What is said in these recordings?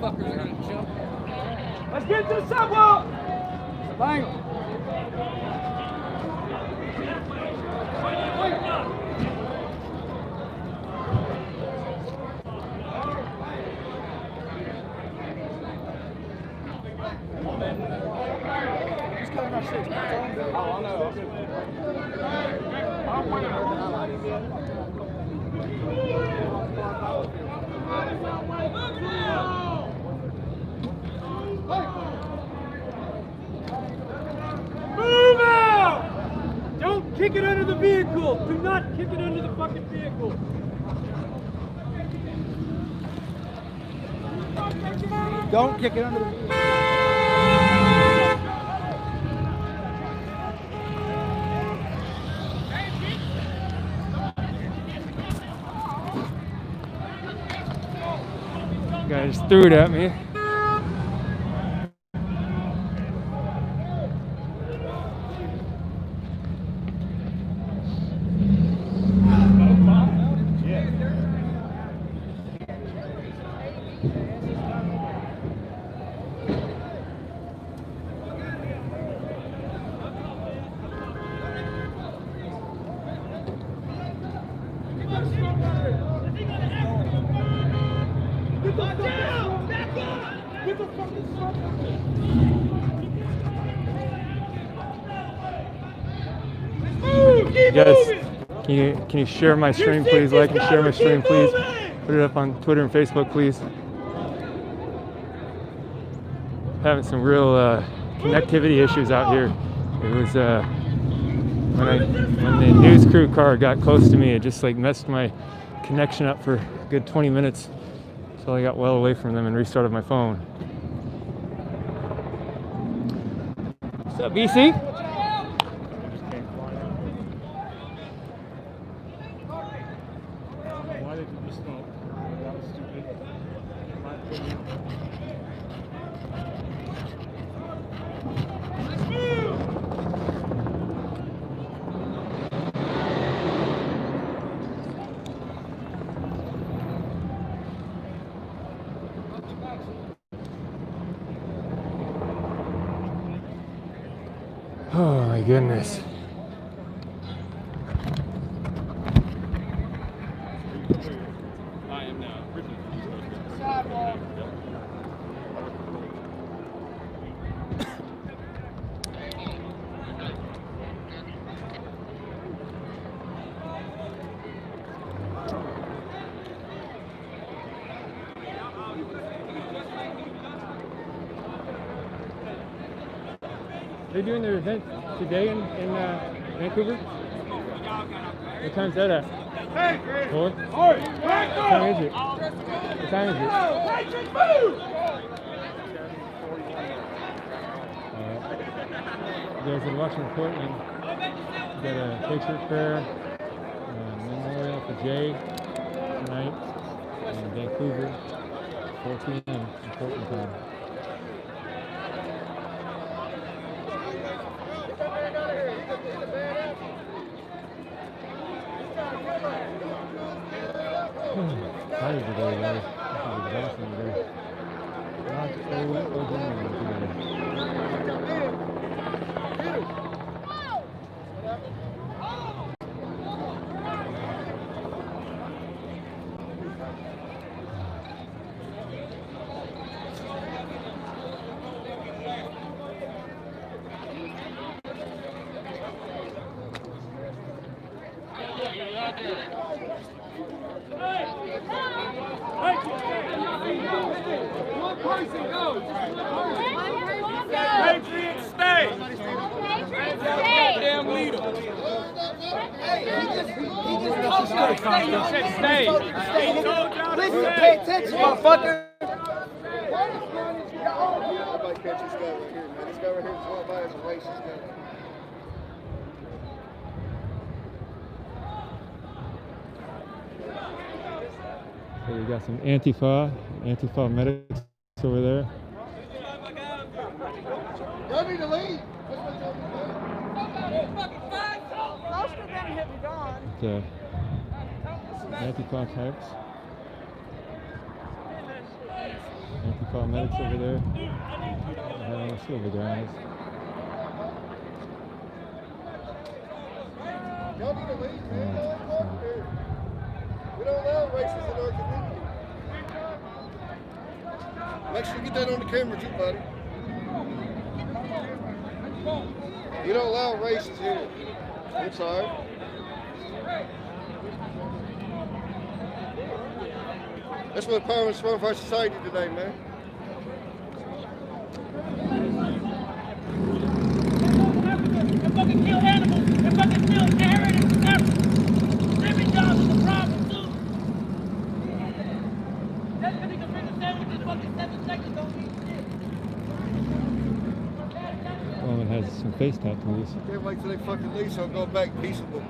fuckers are gonna jump. Let's get to the sidewalk! Bang! Just cutting our shit. Oh, I know. Move out! Don't kick it under the vehicle. Do not kick it under the fucking vehicle. Don't kick it under the vehicle. Guy just threw it at me. Guys, can you share my stream, please? Like and share my stream, please. Put it up on Twitter and Facebook, please. Having some real connectivity issues out here. It was when the news crew car got close to me, it just like messed my connection up for a good 20 minutes. So I got well away from them and restarted my phone. What's up, BC? Oh my goodness. I am now. They're doing their event today in Vancouver? What time's that at? What time is it? What time is it? You guys are watching Portland. We got a picture prayer, memorial for Jay tonight in Vancouver, 4 p.m. in Portland time. Tired today, guys. This is exhausting today. Not Patriots stay! Damn leader. Stay! Listen, pay attention, motherfucker. Everybody catch this guy right here, man. This guy right here is walked by as a racist guy. So we got some Antifa medics over there. Y'all need to leave. Most of them have gone. Antifa types. Antifa call medics over there. Let's see over there. Y'all need to leave, man. We don't allow races in our community. Make sure you get that on the camera too, buddy. You don't allow races here. I'm sorry. That's what Parliament's wrong for our society today, man. And fucking kill animals, and fucking kill inheritance and everything. Living jobs is a problem too. That's because he can bring a sandwich in fucking 7 seconds, don't need shit. Well, it has some face tattoos. Can't wait till they fucking leave, so I'll go back peaceable.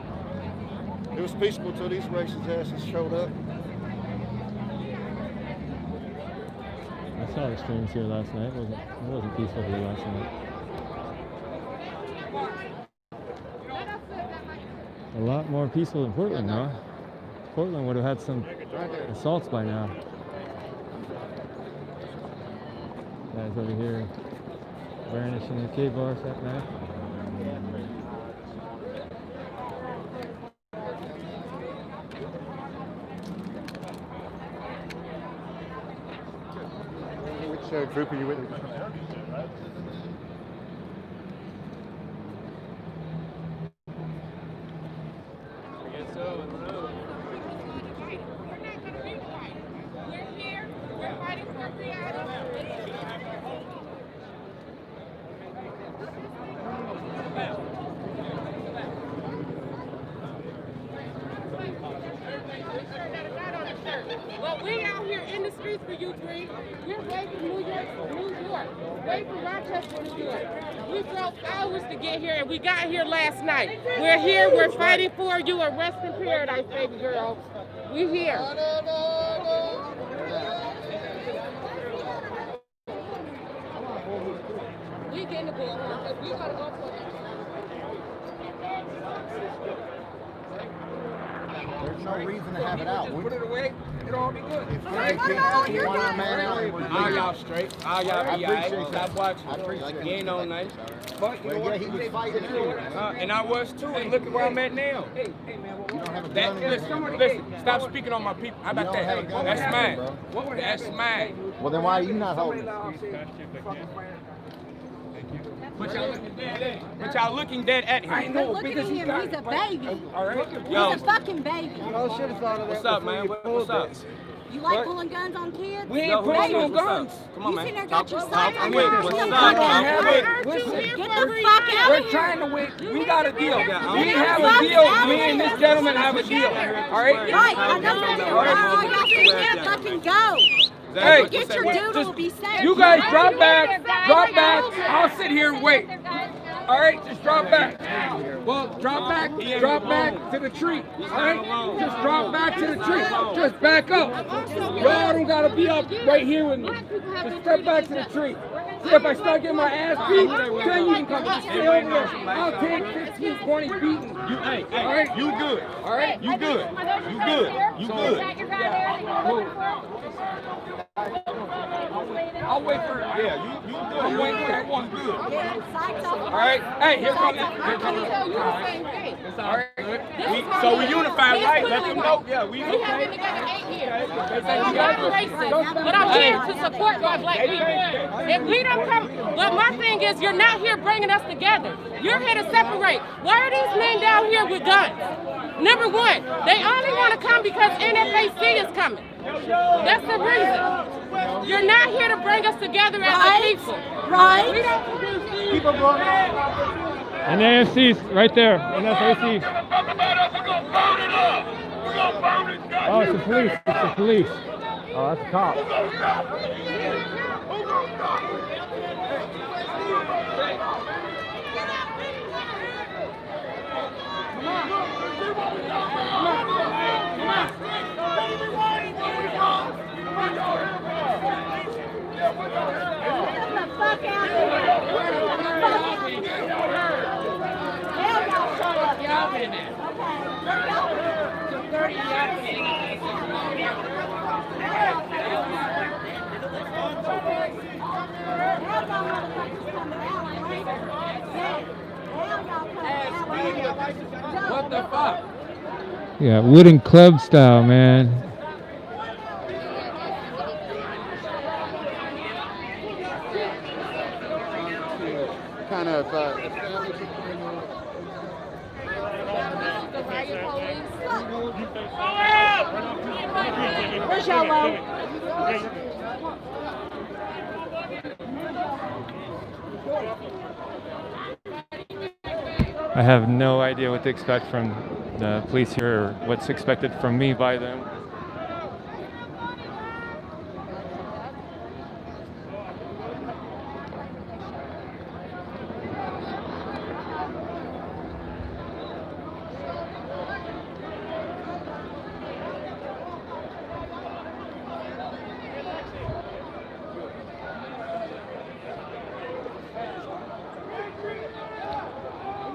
It was peaceable till these racist asses showed up. I saw the streams here last night. It wasn't peaceful here last night. A lot more peaceful than Portland, though. Portland would have had some assaults by now. Guys over here varnishing the K-bars that night. Which group are you with? Well, we out here in the streets for you three. We're way from New York, way from Rochester, New York. We drove hours to get here, and we got here last night. We're here, we're fighting for you, a rest in paradise, baby girl. We here. We getting the bull, because we gotta go for it. There's no reason to have it out. Put it away. It'll all be good. All y'all straight. All y'all be alright. Stop watching. You ain't on nothing. But you know what? He was fighting too. And I was too. And look at where I'm at now. Hey, man, You don't have a That, gun in your listen, hand. listen, stop speaking on my people. How about You don't have a that? gun That's in your mine. hand, bro. That's mine. Well, then why are you not holding it? But y'all looking dead at him. But y'all looking dead at him. I know Look at because him, he's got he's a baby. all right. Yo, He's a fucking baby. what's up, man? What's up? You like pulling guns on kids? We Yo, ain't who pulling is no this? What's guns. up? Come on, You man. sitting there got your Talk side to on me. your What's Get the up? fuck out Have of it. here. Listen, Get the fuck out we're of here. trying to win. We got a deal. Yeah, We I'm- have a deal. Me and this gentleman have a deal. All right? Right, I know you do. All y'all sitting there fucking go. Hey, Get your doodle, be safe. you guys drop back. Drop back. I'll sit here and wait. All right, just drop back. Well, drop back to the tree. All right, just drop back to the tree. Just back up. Y'all don't gotta be up right here with me. Just step back to the tree. See, if I start getting my ass beat, then you can come and stay over there. I'll take 15, 20 beating. You, hey, All right, you good. all right. You good. You good. You good. I'll wait for it. Yeah, you good. I'm waiting for that one. Good. All right. Hey, here comes it. Here comes it. Tell you the same thing. All right. So we unified, right? Let them know. Yeah, we We have been okay. together 8 years. I'm not racist, but I'm here to support my black people. If we don't come, but my thing is, you're not here bringing us together. You're here to separate. Why are these men down here with guns? Number one, they only want to come because NFAC is coming. That's the reason. You're not here to bring us together as a people. Right? We don't People going NAFC's right there. NFAC. Oh, it's the police. It's the police. Oh, that's a cop. Get the fuck out of here. Hell, y'all shut up. y'all been there. Okay. Yeah, wooden club style, man. Kind of. Where's yellow? I have no idea what to expect from the police here or what's expected from me by them.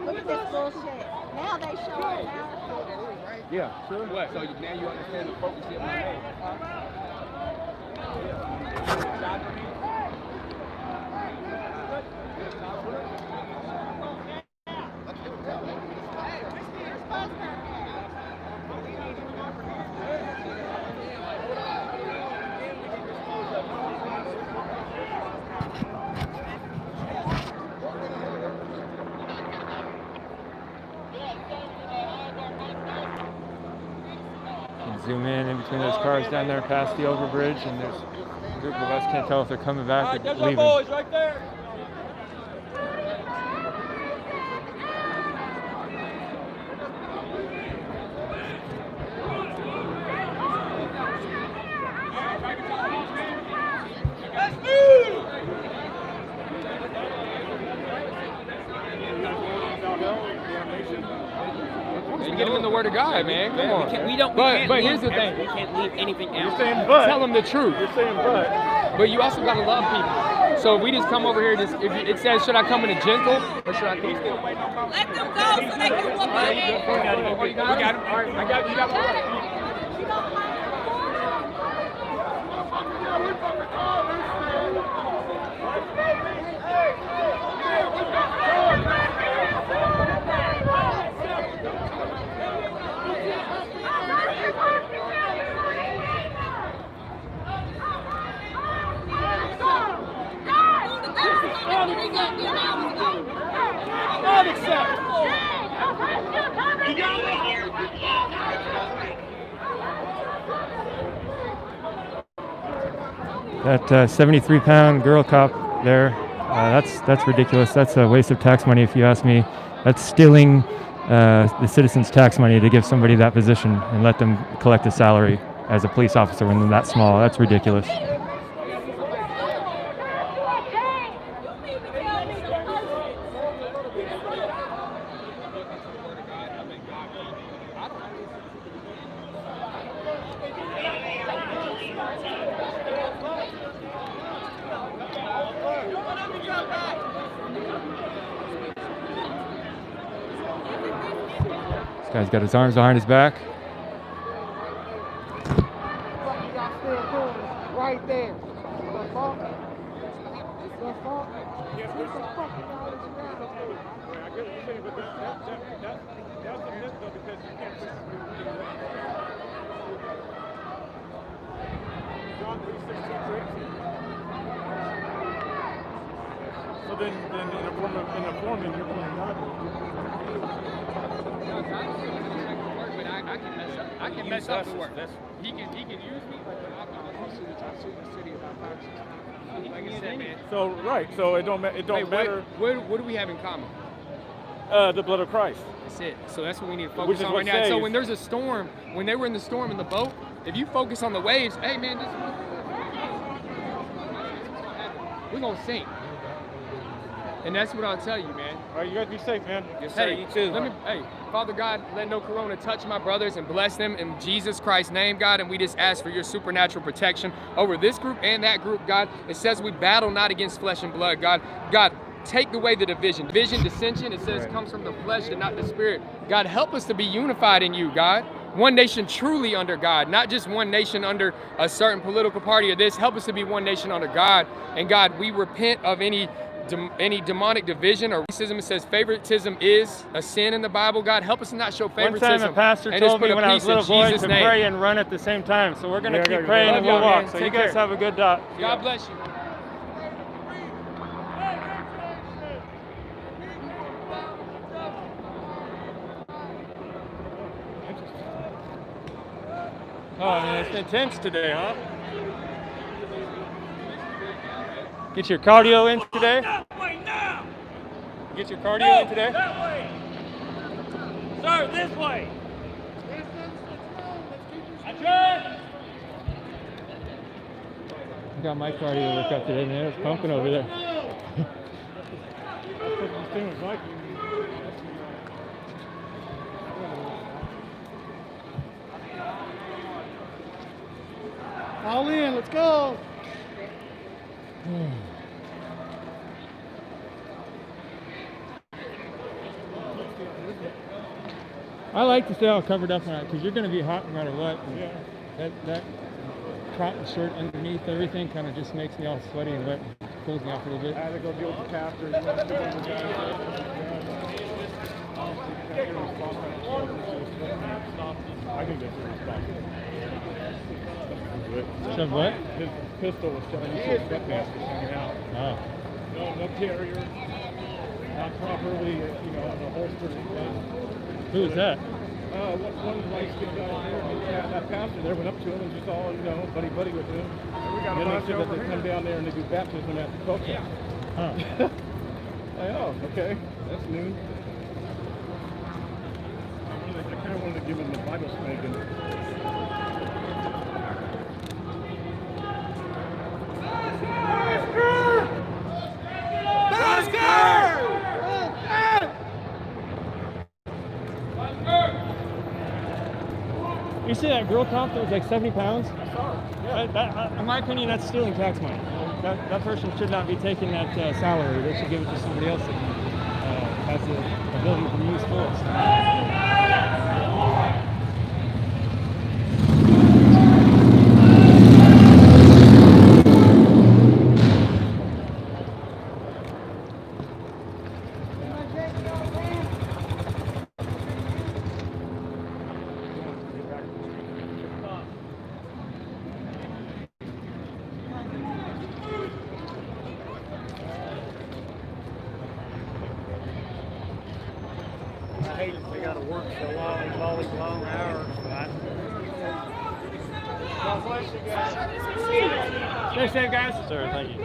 Look at this bullshit. Now they show it now. Yeah, sure. What? So now you understand the focus of my name. Zoom in between those cars down there past the overbridge, and there's a group of us, can't tell if they're coming back or There's our leaving. boys right there. Get them in the word of God, man. Come on. But here's the thing. We can't leave anything else. Tell them the truth. You're saying but you also gotta love people. So if we just come over here, if it says, should I come in a gentle or should I come? Let them go so they can whoop it. We got him. All right, I got you. Got one. That 73-pound girl cop there, that's ridiculous. That's a waste of tax money, if you ask me. That's stealing the citizens' tax money to give somebody that position and let them collect a salary as a police officer when they're that small. That's ridiculous. This guy's got his arms behind his back. Right there. So then in a form, you're going not. I can mess up the work. He can use me, but I can like I said, man. So right, so it don't matter. What do we have in common? The blood of Christ. That's it. So that's what we need to focus on right now. So when there's a storm, when they were in the storm in the boat, if you focus on the waves, hey man, we're gonna sink. And that's what I'll tell you, man. All right, you guys be safe, man. Yes, sir. Hey, you too. Father God, let no corona touch my brothers and bless them in Jesus Christ's name, God. And we just ask for your supernatural protection over this group and that group, God. It says we battle not against flesh and blood, God. God, take away the division. Division, dissension, it says comes from the flesh and not the spirit. God, help us to be unified in you, God. one nation truly under God, not just one nation under a certain political party or this. Help us to be one nation under God. And God, we repent of any demonic division or racism. It says favoritism is a sin in the Bible. God, help us to not show favoritism. One time a pastor and just told me put when I was a little boy Jesus' to name. pray and run at the same time. So we're going to keep praying and Love we'll y'all, walk. man. So Take you guys care. have a good day. God bless you. Oh, man, it's intense today, huh? Get your cardio in today? Get your cardio in today? That way. Sir, this way. Adjourn. I got my cardio workout today, man. It's pumping over there. All in, let's go. I like to stay all covered up because you're going to be hot no matter what. And that cotton shirt underneath everything kind of just makes me all sweaty and wet. Cools me off a little bit. I had to go deal with the pastor. I think that's irresponsible. Shove what? His pistol was shoving into his sweatpants hanging out. Oh. No carrier, not properly, on the holster. Who was that? One light-skinned guy there, and that pastor there went up to him and just all, buddy with him. And then they said that they come down there and they do baptism at the protest. Huh. Oh, okay, that's new. I kind of wanted to give him the Bible spanking. You see that girl cop that was like 70 pounds? In my opinion, that's stealing tax money. That person should not be taking that salary. They should give it to somebody else that has the ability to use force. I hate that they got to work so long, all these long hours. God bless you guys. Stay safe, guys. Sir, thank you.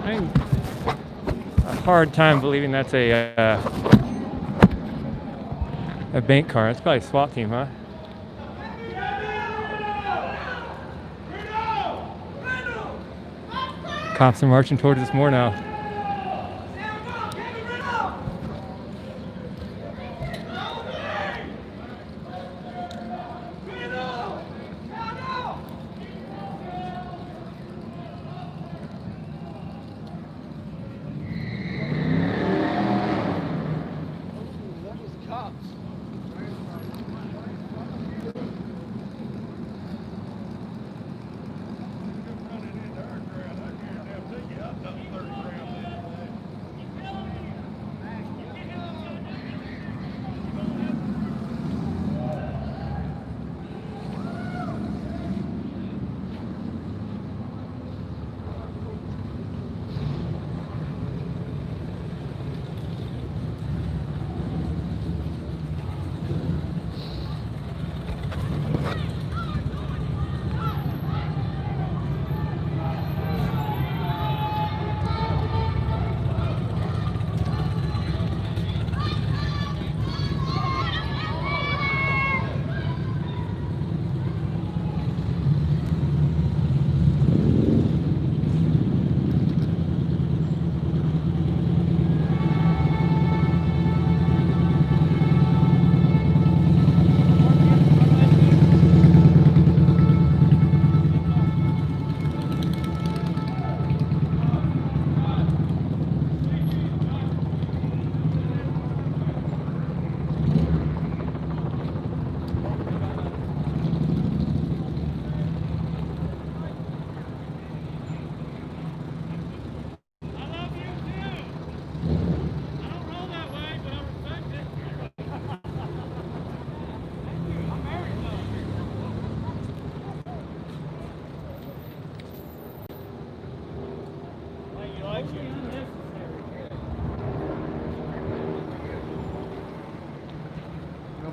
I'm a hard time believing that's a bank car. It's probably a SWAT team, huh? Cops are marching towards us more now.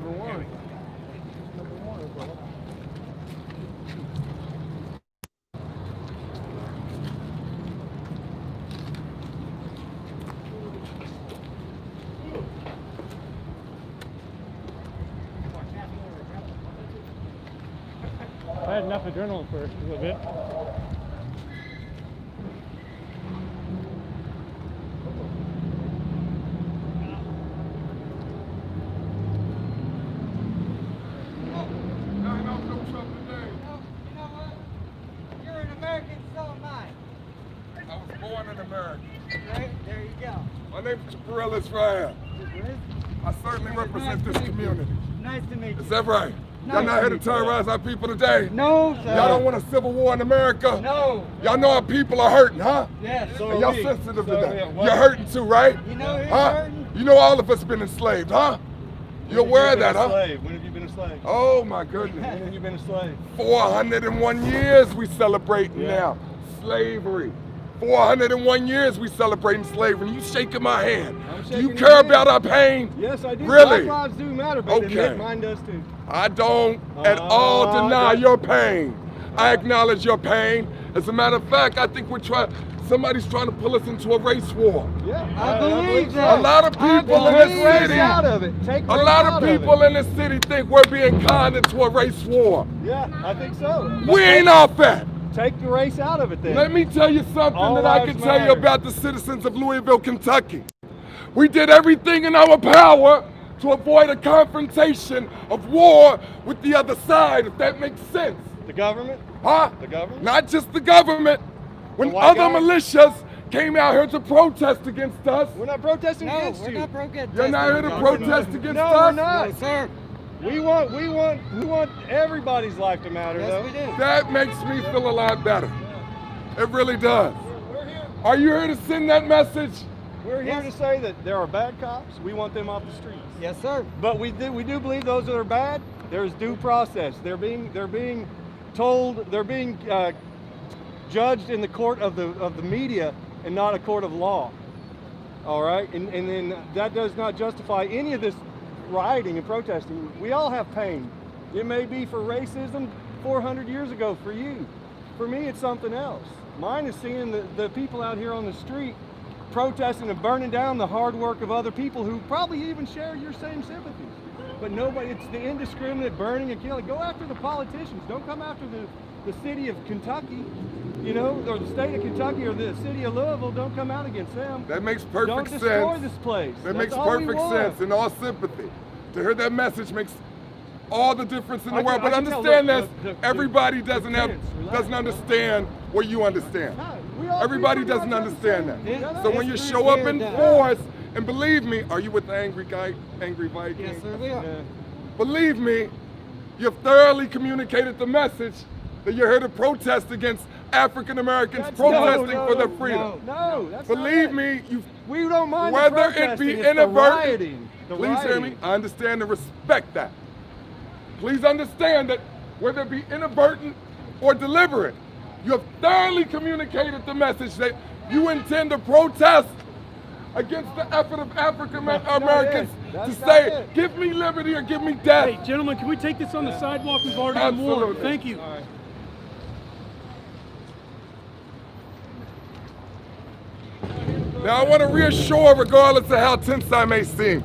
Number one. I had enough adrenaline for a little bit. You're an American, so am I. I was born in America. Right? There you go. My name is Jabril Israel. I certainly represent this community. Nice to meet you. Is that right? Y'all not here to terrorize our people today? No, sir. Y'all don't want a civil war in America? No. Y'all know our people are hurting, huh? Yes. And y'all sensitive to that. You're hurting too, right? You know who's Huh? hurting? You know all of us been enslaved, huh? You're aware of that, huh? When have you been a slave? Oh my goodness. When have you been a slave? 401 years we celebrating now. Slavery. 401 years we celebrating slavery. You shaking my hand. Do you care about our pain? Yes, I do. Really? Black lives do matter, but Okay. mine does too. I don't at all deny your pain. I acknowledge your pain. As a matter of fact, I think somebody's trying to pull us into a race war. Yeah, I believe that. A lot of people in this city, out of it. Take a lot of people in this city think we're being conned into a race war. Yeah, I think so. We ain't off that. Take the race out of it then. Let me tell you something All that I lives can tell you matter. about the citizens of Louisville, Kentucky. We did everything in our power to avoid a confrontation of war with the other side, if that makes sense. The government? Huh? The government? Not just the government. When The white other guy? militias came out here to protest against us, We're not protesting No, against we're you. not protesting. you're not here to protest against No, us? we're not. No, sir. We want everybody's life to matter, Yes, though. we do. That makes me feel a lot better. It really does. Are you here to send that message? We're here to say that there are bad cops. We want them off the streets. Yes, sir. But we do believe those that are bad, there's due process. They're being told, they're being judged in the court of the media and not a court of law. All right, and then that does not justify any of this rioting and protesting. We all have pain. It may be for racism 400 years ago for you. For me, it's something else. Mine is seeing the people out here on the street protesting and burning down the hard work of other people who probably even share your same sympathies. But nobody, it's the indiscriminate burning and killing. Go after the politicians. Don't come after the city of Kentucky, you know, or the state of Kentucky or the city of Louisville. Don't come out against them. That makes perfect Don't sense. destroy this place. That That's makes all we perfect want. sense and all sympathy. To hear that message makes all the difference in the I world. can- But I can tell, understand look, this, the everybody parents, relax. doesn't understand what you understand. No, we all Everybody pretty doesn't much understand that. Yeah. So when you It's show up in pretty force, and believe me, are you with the angry guy, angry Viking? Yes, sir, we are. Yeah. Believe me, you've thoroughly communicated the message that you're here to protest against African Americans That's- protesting no, for their no, freedom. No, that's not Believe it. me, you We don't mind whether the it protesting, be it's the inadvertent. rioting. The Please hear me. rioting. I understand and respect that. Please understand that whether it be inadvertent or deliberate, you have thoroughly communicated the message that you intend to protest against the effort of African Americans to That's not say, it. give me liberty or give me death. Hey, gentlemen, can we take this on the sidewalk? We've already been warned. Absolutely. Thank you. All right. Now I want to reassure, regardless of how tense I may seem,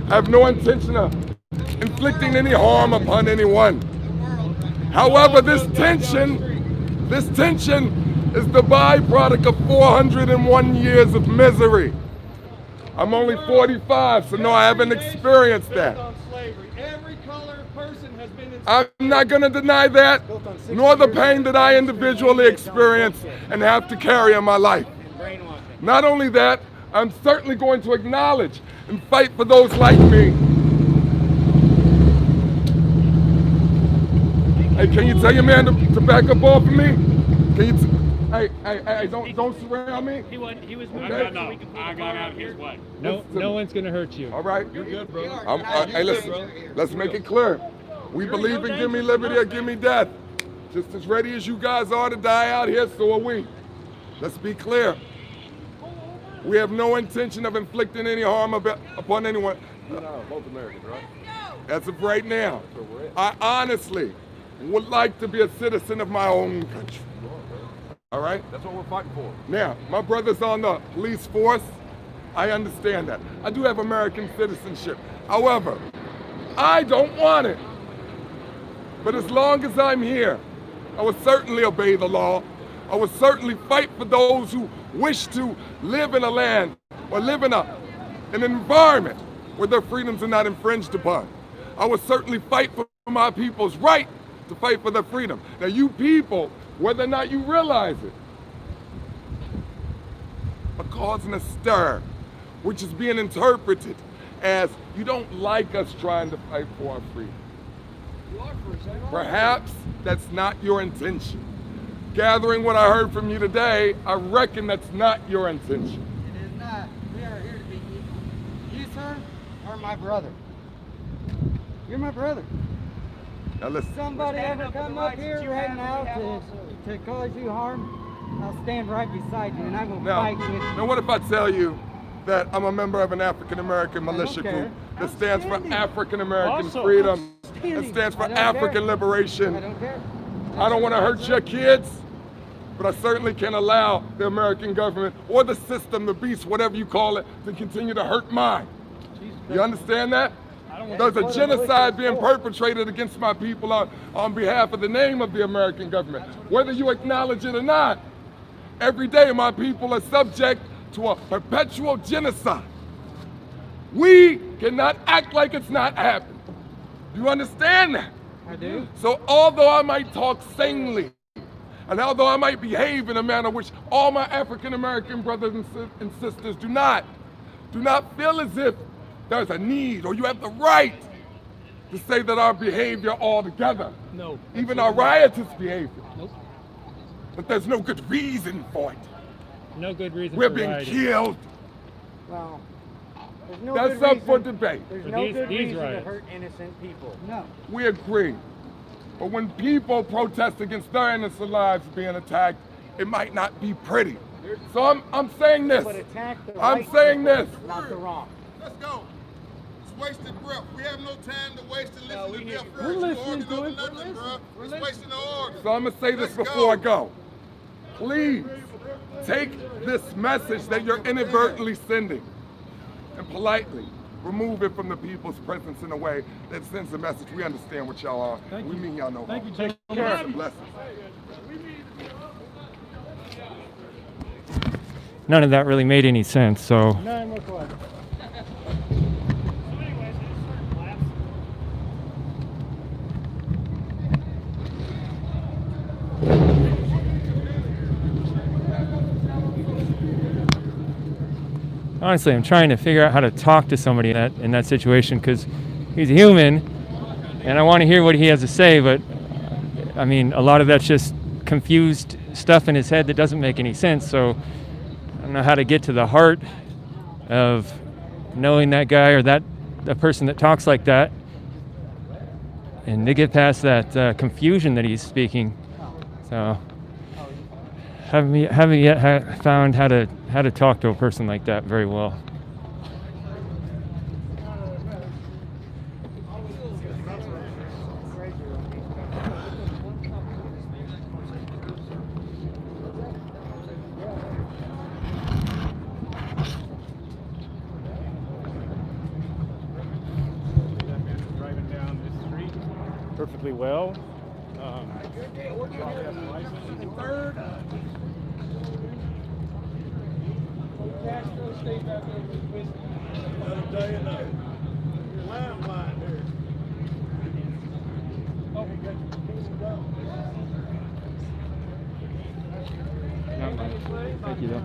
I have no intention of inflicting any harm upon anyone. However, this tension is the byproduct of 401 years of misery. I'm only 45, so no, I haven't experienced that. On slavery. Every colored person has been enslaved. I'm not going to deny that, nor the pain that I individually experience and have to carry in my life. Not only that, I'm certainly going to acknowledge and fight for those like me. Hey, can you tell your man to back up off of me? Can you? Hey, don't surround me. He was moving. Okay. No, I got out of his way. No one's gonna hurt you. All right, you're good, bro. Hey, listen, let's make it clear. We believe in give me liberty or give me death. Just as ready as you guys are to die out here, so are we. Let's be clear. We have no intention of inflicting any harm upon anyone. You're not both Americans, right? As of right now, I honestly would like to be a citizen of my own country. All right? That's what we're fighting for. Now, my brother's on the police force. I understand that. I do have American citizenship. However, I don't want it. But as long as I'm here, I will certainly obey the law. I will certainly fight for those who wish to live in a land or live in an environment where their freedoms are not infringed upon. I will certainly fight for my people's right to fight for their freedom. Now you people, whether or not you realize it, are causing a stir, which is being interpreted as you don't like us trying to fight for our freedom. Perhaps that's not your intention. Gathering what I heard from you today, I reckon that's not your intention. It is not. We are here to be equal. You, sir, are my brother. You're my brother. Now listen. Somebody ever come up here right now to cause you harm, I'll stand right beside you and I will fight with you. Now what if I tell you that I'm a member of an African-American militia group that stands for African-American freedom, that stands for African liberation? I don't care. I don't want to hurt your kids, but I certainly can't allow the American government or the system, the beast, whatever you call it, to continue to hurt mine. You understand that? There's a genocide being perpetrated against my people on behalf of the name of the American government. Whether you acknowledge it or not, every day my people are subject to a perpetual genocide. We cannot act like it's not happening. Do you understand that? I do. So although I might talk sanely, and although I might behave in a manner which all my African-American brothers and sisters do not feel as if there's a need or you have the right to say that our behavior altogether, No. even our riotous behavior, Nope. but there's no good reason for it. No good reason We're for being rioting. killed. Well, there's no That's good up reason. for debate. There's For no these- good these reason riots. to hurt innocent people. No. We agree. But when people protest against their innocent lives being attacked, it might not be pretty. So I'm saying this. But attack the I'm right saying people, this. not the wrong. Let's go. It's wasted breath. We have no time to waste and listen to their We're listening to it. Nothing, bro. It's wasting the order. So I'm gonna say this before I go. Please take this message that you're inadvertently sending and politely remove it from the people's presence in a way that sends a message. We understand what y'all are. We mean y'all know. Thank you, harm. Take care. Blessings. None of that really made any sense, so None whatsoever. honestly, I'm trying to figure out how to talk to somebody in that situation because he's a human, and I want to hear what he has to say. But I mean, a lot of that's just confused stuff in his head that doesn't make any sense. So I don't know how to get to the heart of knowing that guy or that a person that talks like that, and to get past that confusion that he's speaking. So haven't yet found how to talk to a person like that very well. Driving down this street perfectly well. Thank you, though.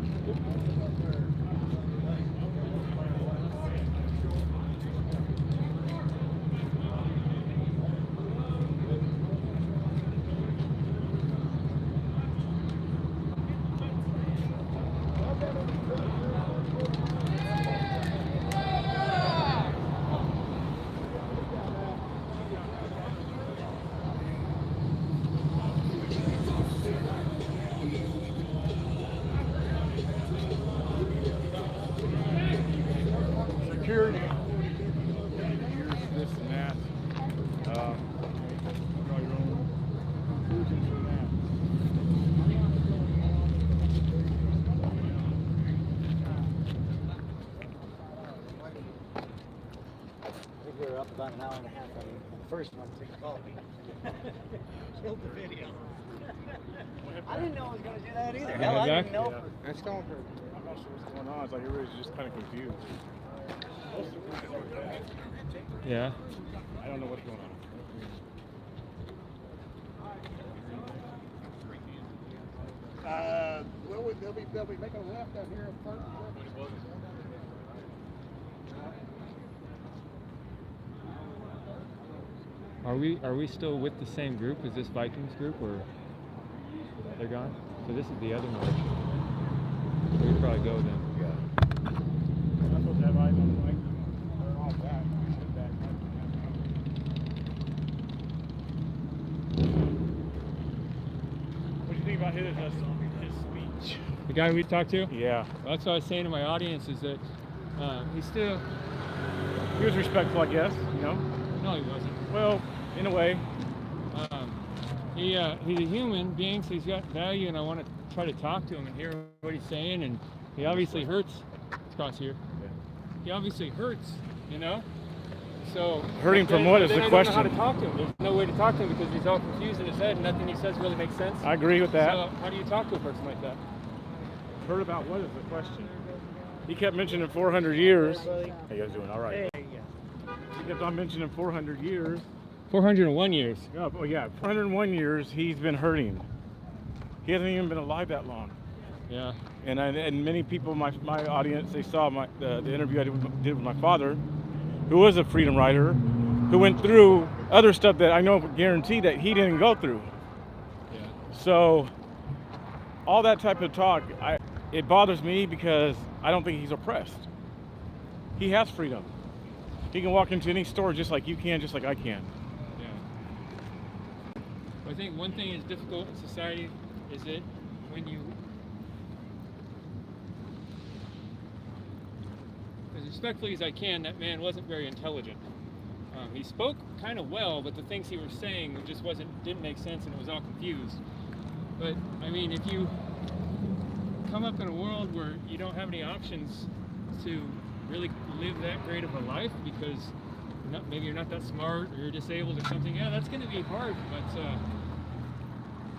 first one to call me. Killed the video. I didn't know I was going to do that either. Hell, I didn't know. That's going for. I'm not sure what's going on. It's like everybody's just kind of confused. Yeah. I don't know what's going on. They'll be making a left out here in front. Are we still with the same group as this Vikings group, or they're gone? So this is the other march. So we probably go then. I'm supposed to have eyes on the Vikings. They're all back. What do you think about his speech? The guy we talked to? Yeah. Well, that's what I was saying to my audience is that he's still. He was respectful, I guess. You know. No, he wasn't. Well, in a way. He's a human being, so he's got value, and I want to try to talk to him and hear what he's saying. And he obviously hurts. It's across here. Yeah. He obviously hurts, you know. So hurting from what is the question? I don't know how to talk to him. There's no way to talk to him because he's all confused in his head, and nothing he says really makes sense. I agree with that. So how do you talk to a person like that? Hurt about what is the question? He kept mentioning 400 years. How you guys doing? All right. He kept on mentioning 400 years. 401 years. Yeah, well, yeah, 401 years he's been hurting. He hasn't even been alive that long. Yeah. And many people, my audience, they saw the interview I did with my father, who was a freedom rider, who went through other stuff that I know guarantee that he didn't go through. Yeah. So all that type of talk, it bothers me because I don't think he's oppressed. He has freedom. He can walk into any store just like you can, just like I can. I think one thing is difficult in society is that when you, as respectfully as I can, that man wasn't very intelligent. He spoke kind of well, but the things he was saying just didn't make sense, and it was all confused. But I mean, if you come up in a world where you don't have any options to really live that great of a life because maybe you're not that smart or you're disabled or something, yeah, that's going to be hard, but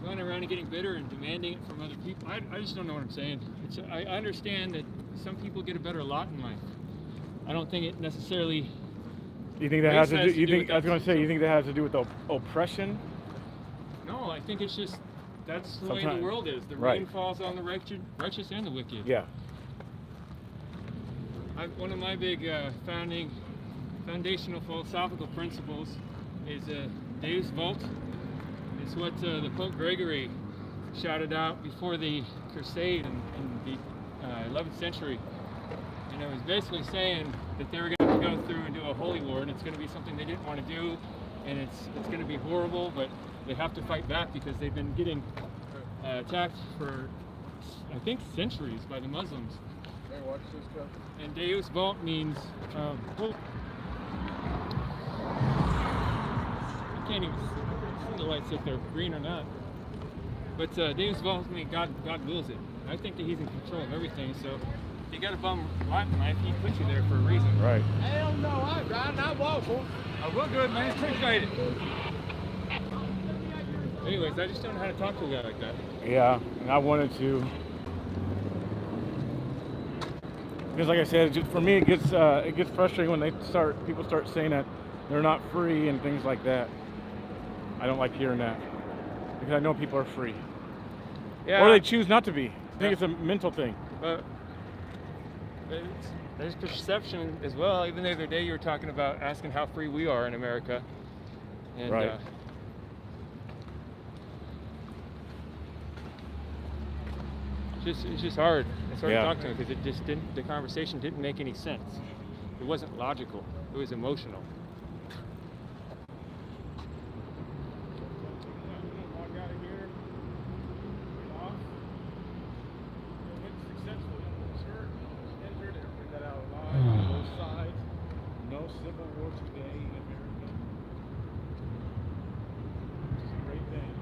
going around and getting bitter and demanding it from other people, I just don't know what I'm saying. I understand that some people get a better lot in life. I don't think it necessarily. You think that has to do? I was going to say, you think that has to do with oppression? No, I think it's just that's the way the world is. The rain falls on the righteous and the wicked. Yeah. One of my big foundational philosophical principles is Deus Vult. It's what the Pope Gregory shouted out before the Crusade in the 11th century. And it was basically saying that they were going to go through and do a holy war, and it's going to be something they didn't want to do, and it's going to be horrible, but they have to fight back because they've been getting attacked for, I think, centuries by the Muslims. Hey, watch this stuff. And Deus Vult means I can't even see the lights if they're green or not. But Deus Vult means God wills it. I think that He's in control of everything. So if you got a bum lot in life, He put you there for a reason. Right. Hell no, I'm riding, I'm walking. We're good, man. Appreciate it. Anyways, I just don't know how to talk to a guy like that. Yeah, and I wanted to. Because like I said, just for me, it gets frustrating when people start saying that they're not free and things like that. I don't like hearing that because I know people are free, or they choose not to be. I think it's a mental thing. But there's perception as well. Even the other day, you were talking about asking how free we are in America, and right. It's just hard. It's hard to talk to him because the conversation didn't make any sense. It wasn't logical. It was emotional. No civil war today in America. It's a great thing.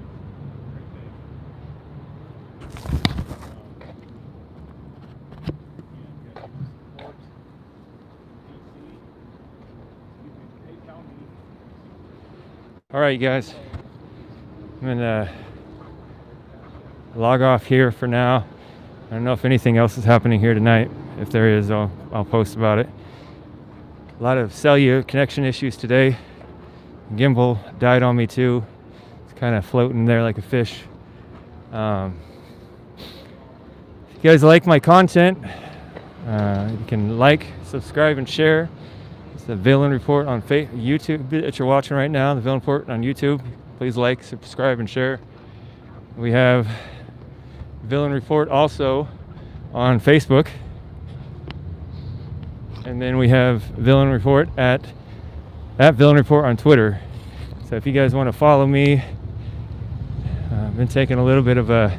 All right, you guys. I'm gonna log off here for now. I don't know if anything else is happening here tonight. If there is, I'll post about it. A lot of cellular connection issues today. Gimbal died on me too. It's kind of floating there like a fish. If you guys like my content, you can like, subscribe, and share. It's the Villain Report on YouTube that you're watching right now. The Villain Report on YouTube. Please like, subscribe, and share. We have Villain Report also on Facebook. And then we have Villain Report at Villain Report on Twitter. So if you guys want to follow me, I've been taking a little bit of a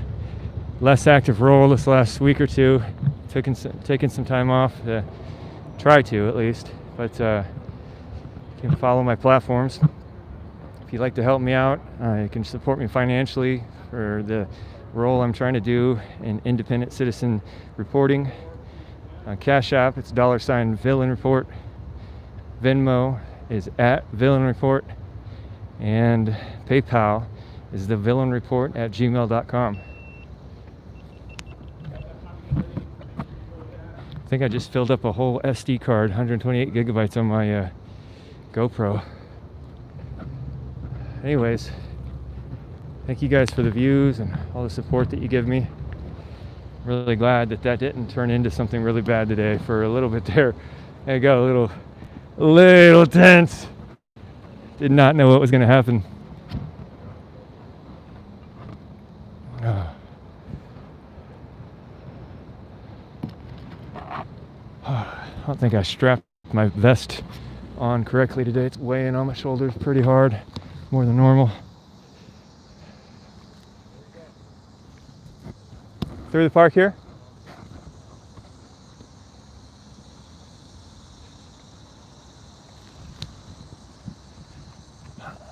less active role this last week or two. Taking some time off to try to at least. But you can follow my platforms. If you'd like to help me out, you can support me financially for the role I'm trying to do in independent citizen reporting. Cash App, it's $Villain Report. Venmo is @VillainReport. And PayPal is thevillainreport@gmail.com. I think I just filled up a whole SD card, 128 gigabytes on my GoPro. Anyways, thank you guys for the views and all the support that you give me. Really glad that didn't turn into something really bad today. For a little bit there, I got a little tense. Did not know what was going to happen. I don't think I strapped my vest on correctly today. It's weighing on my shoulders pretty hard, more than normal. Through the park here?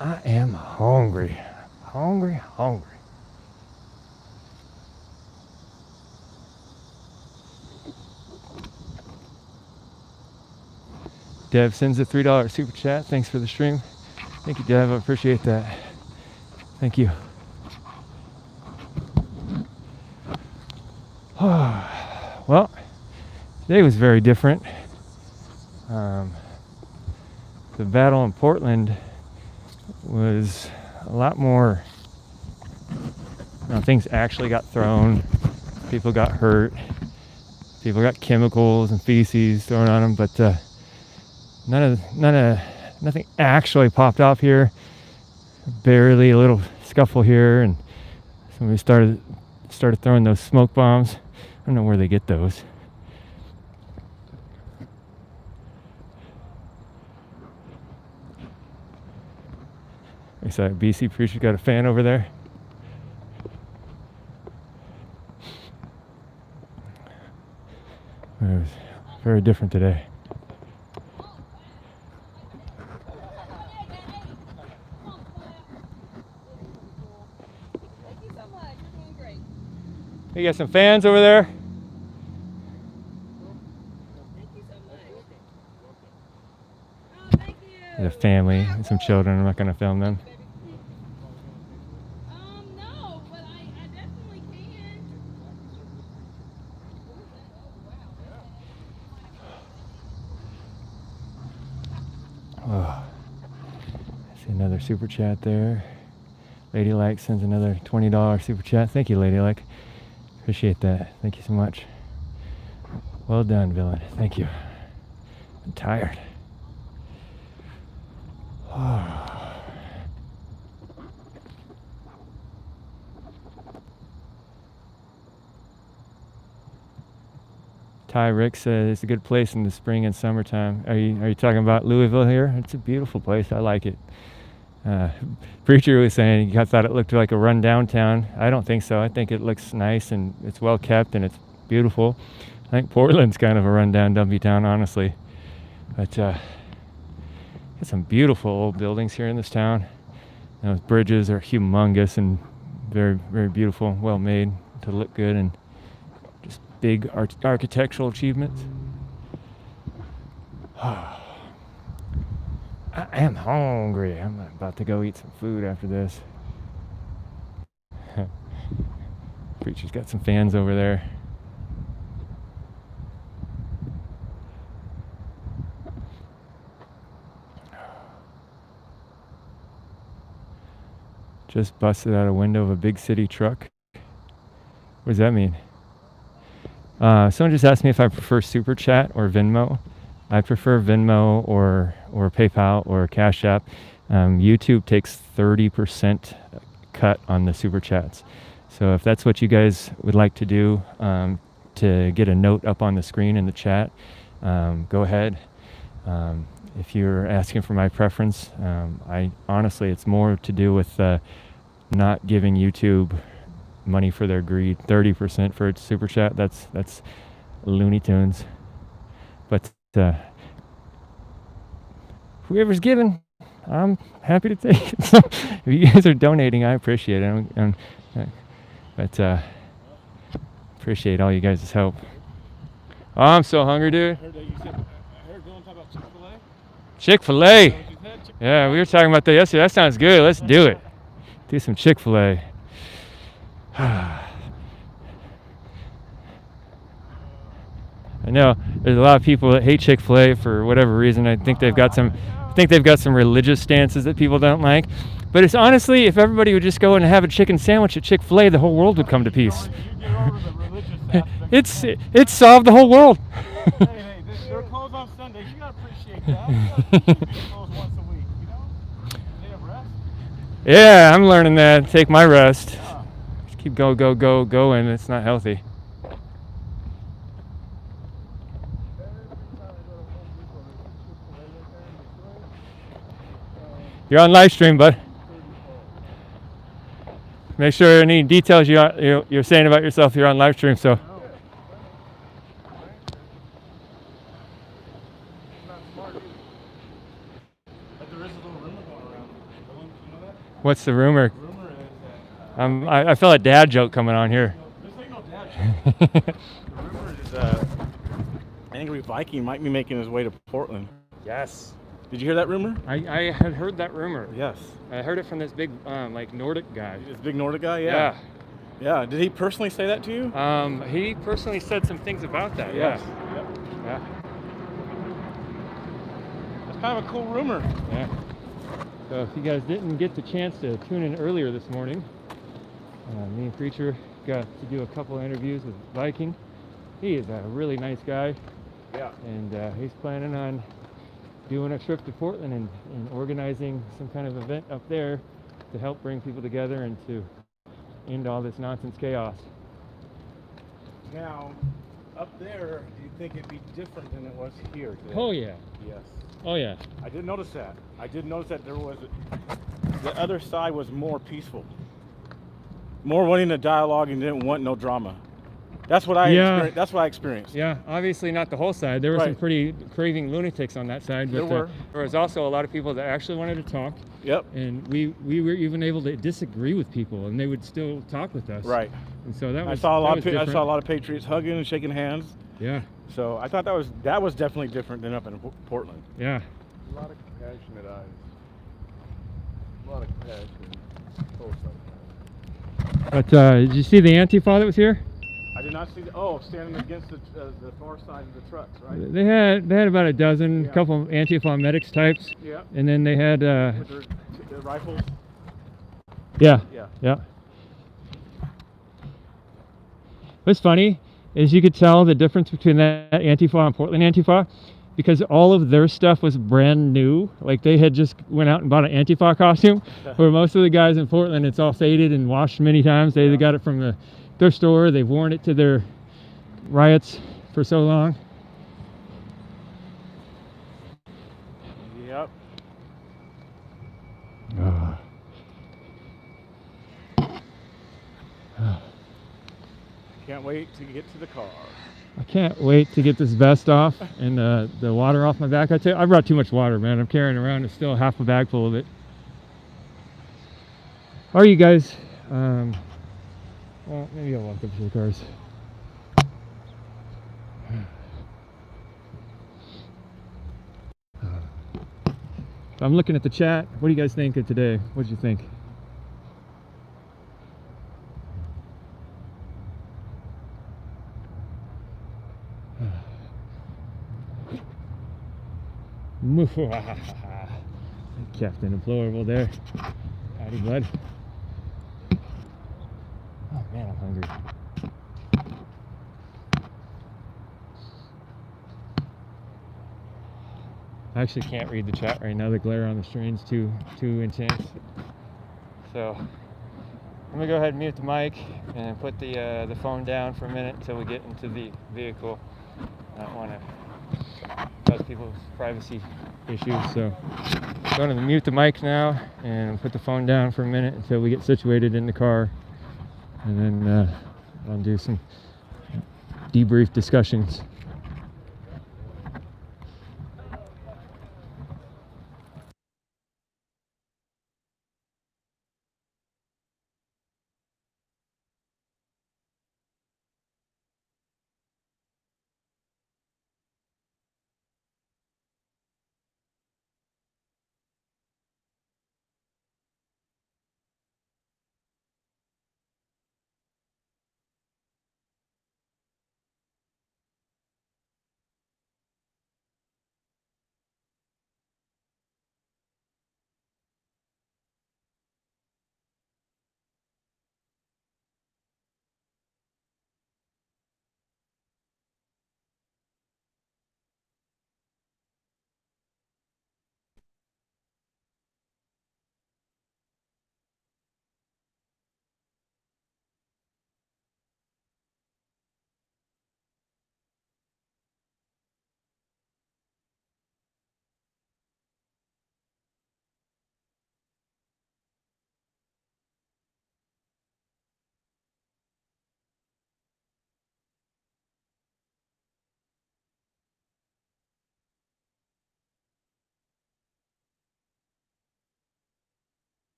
I am hungry. Hungry. Dev sends a $3 super chat. Thanks for the stream. Thank you, Dev. I appreciate that. Thank you. Well, today was very different. The battle in Portland was a lot more, things actually got thrown, people got hurt, people got chemicals and feces thrown on them, but nothing actually popped off here. Barely a little scuffle here, and somebody started throwing those smoke bombs. I don't know where they get those. I saw BC Preacher got a fan over there. It was very different today. You got some fans over there? Thank you so much. Oh, thank you. There's a family and some children. I'm not going to film them. No, but I definitely can. Oh, I see another super chat there. Ladylike sends another $20 super chat. Thank you, Ladylike. Appreciate that. Thank you so much. Well done, Villain. Thank you. I'm tired. Ty Rick says it's a good place in the spring and summertime. Are you talking about Louisville here? It's a beautiful place. I like it. Preacher was saying he thought it looked like a run-down town. I don't think so. I think it looks nice and it's well kept and it's beautiful. I think Portland's kind of a run-down, dumpy town, honestly. But got some beautiful old buildings here in this town. Those bridges are humongous and very, very beautiful, well made to look good, and just big architectural achievements. I am hungry. I'm about to go eat some food after this. Preacher's got some fans over there. Just busted out a window of a big city truck. What does that mean? Someone just asked me if I prefer Super Chat or Venmo. I prefer Venmo or PayPal or Cash App. YouTube takes 30% cut on the Super Chats. So if that's what you guys would like to do, to get a note up on the screen in the chat, go ahead. If you're asking for my preference, I honestly, it's more to do with not giving YouTube money for their greed. 30% for its Super Chat, that's Looney Tunes. But whoever's giving, I'm happy to take it. So if you guys are donating, I appreciate it. But appreciate all you guys' help. Oh, I'm so hungry, dude. I heard Dylan talk about Chick-fil-A. Chick-fil-A. Yeah, we were talking about that yesterday. That sounds good. Let's do it. Do some Chick-fil-A. I know there's a lot of people that hate Chick-fil-A for whatever reason. I think they've got some religious stances that people don't like. But it's honestly, if everybody would just go and have a chicken sandwich at Chick-fil-A, the whole world would come to peace. It's solved the whole world. Hey, they're closed on Sundays. You gotta appreciate that. You gotta be closed once a week, you know? They have rest. Yeah, I'm learning that. Take my rest. Yeah. Just keep going. It's not healthy. You're on live stream, bud. Make sure any details you're saying about yourself, you're on live stream. So. What's the rumor? The rumor is that I feel a dad joke coming on here. This ain't no dad joke. The rumor is Angry Viking might be making his way to Portland. Yes. Did you hear that rumor? I had heard that rumor. Yes. I heard it from this big like Nordic guy. This big Nordic guy, yeah. Yeah. Did he personally say that to you? He personally said some things about that. Yes. Yep. Yeah. That's kind of a cool rumor. Yeah. So if you guys didn't get the chance to tune in earlier this morning, me and Preacher got to do a couple of interviews with Viking. He is a really nice guy. Yeah. And he's planning on doing a trip to Portland and organizing some kind of event up there to help bring people together and to end all this nonsense chaos. Now, up there, do you think it'd be different than it was here today? Oh yeah. Yes. Oh yeah. I did notice that. The other side was more peaceful. More wanting to dialogue and didn't want no drama. That's what I experienced. Yeah, obviously not the whole side. There were some pretty craving lunatics on that side, but there was also a lot of people that actually wanted to talk. Yep. And we were even able to disagree with people, and they would still talk with us. Right. And so that was. I saw a lot of patriots hugging and shaking hands. Yeah. So I thought that was definitely different than up in Portland. Yeah. A lot of compassionate eyes. A lot of compassion. But did you see the Antifa that was here? I did not see standing against the far side of the trucks, right? They had about a dozen, couple of Antifa medics types. Yeah. And then they had with their rifles. Yeah. Yeah. Yeah. What's funny is you could tell the difference between that Antifa and Portland Antifa, because all of their stuff was brand new. Like they had just went out and bought an Antifa costume, where most of the guys in Portland, it's all faded and washed many times. They got it from the thrift store. They've worn it to their riots for so long. Yep. Can't wait to get to the car. I can't wait to get this vest off and the water off my back. I brought too much water, man. I'm carrying around still half a bag full of it. How are you guys? Well, maybe I'll walk up to the cars. I'm looking at the chat. What do you guys think of today? What did you think? Captain Deplorable there. Howdy, bud. Oh man, I'm hungry. I actually can't read the chat right now. The glare on the screen's too intense. So I'm gonna go ahead and mute the mic and put the phone down for a minute until we get into the vehicle. I don't want to cause people's privacy issues. So I'm going to mute the mic now and put the phone down for a minute until we get situated in the car, and then I'll do some debrief discussions.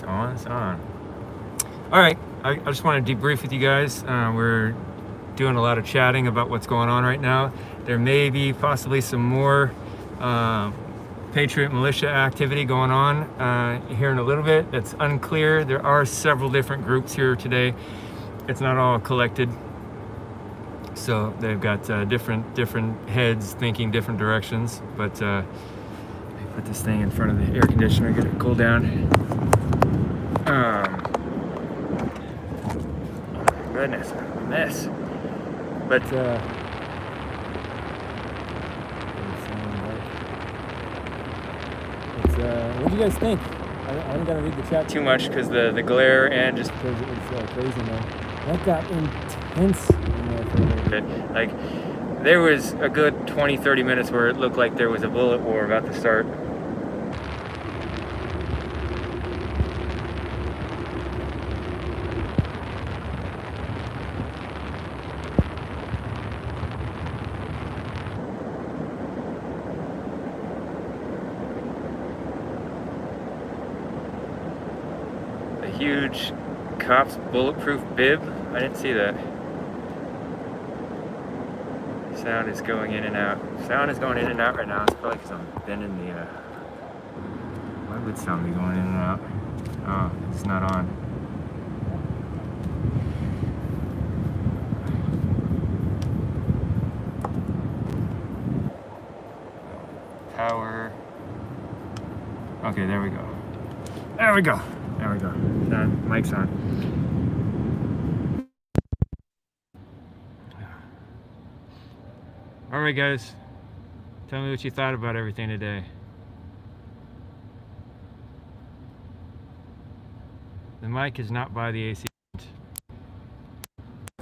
It's on, it's on. All right, I just want to debrief with you guys. We're doing a lot of chatting about what's going on right now. There may be possibly some more Patriot militia activity going on here in a little bit. That's unclear. There are several different groups here today. It's not all collected. So they've got different heads thinking different directions. But I put this thing in front of the air conditioner, get it cool down. Goodness, a mess. But what do you guys think? I'm gonna read the chat too much because the glare and just because it's crazy now. That got intense in there for a little bit. Like there was a good 20-30 minutes where it looked like there was a bullet war about to start. Huge cops bulletproof bib. I didn't see that. Sound is going in and out. Sound is going in and out right now. It's probably because I'm bending the. Why would sound be going in and out? Oh, it's not on. Power. Okay, there we go. There we go. There we go. Mic's on. All right, guys. Tell me what you thought about everything today. The mic is not by the AC.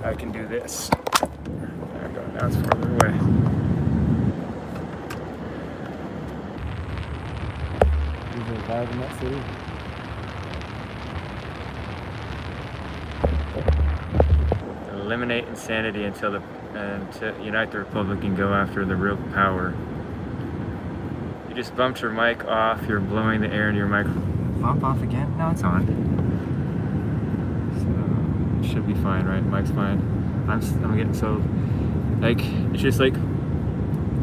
I can do this. There we go. Now it's further away. These are live in that city. Eliminate insanity until to unite the Republic and go after the real power. You just bumped your mic off. You're blowing the air into your mic. Bump off again? No, it's on. So it should be fine, right? Mic's fine. I'm getting so like it's just like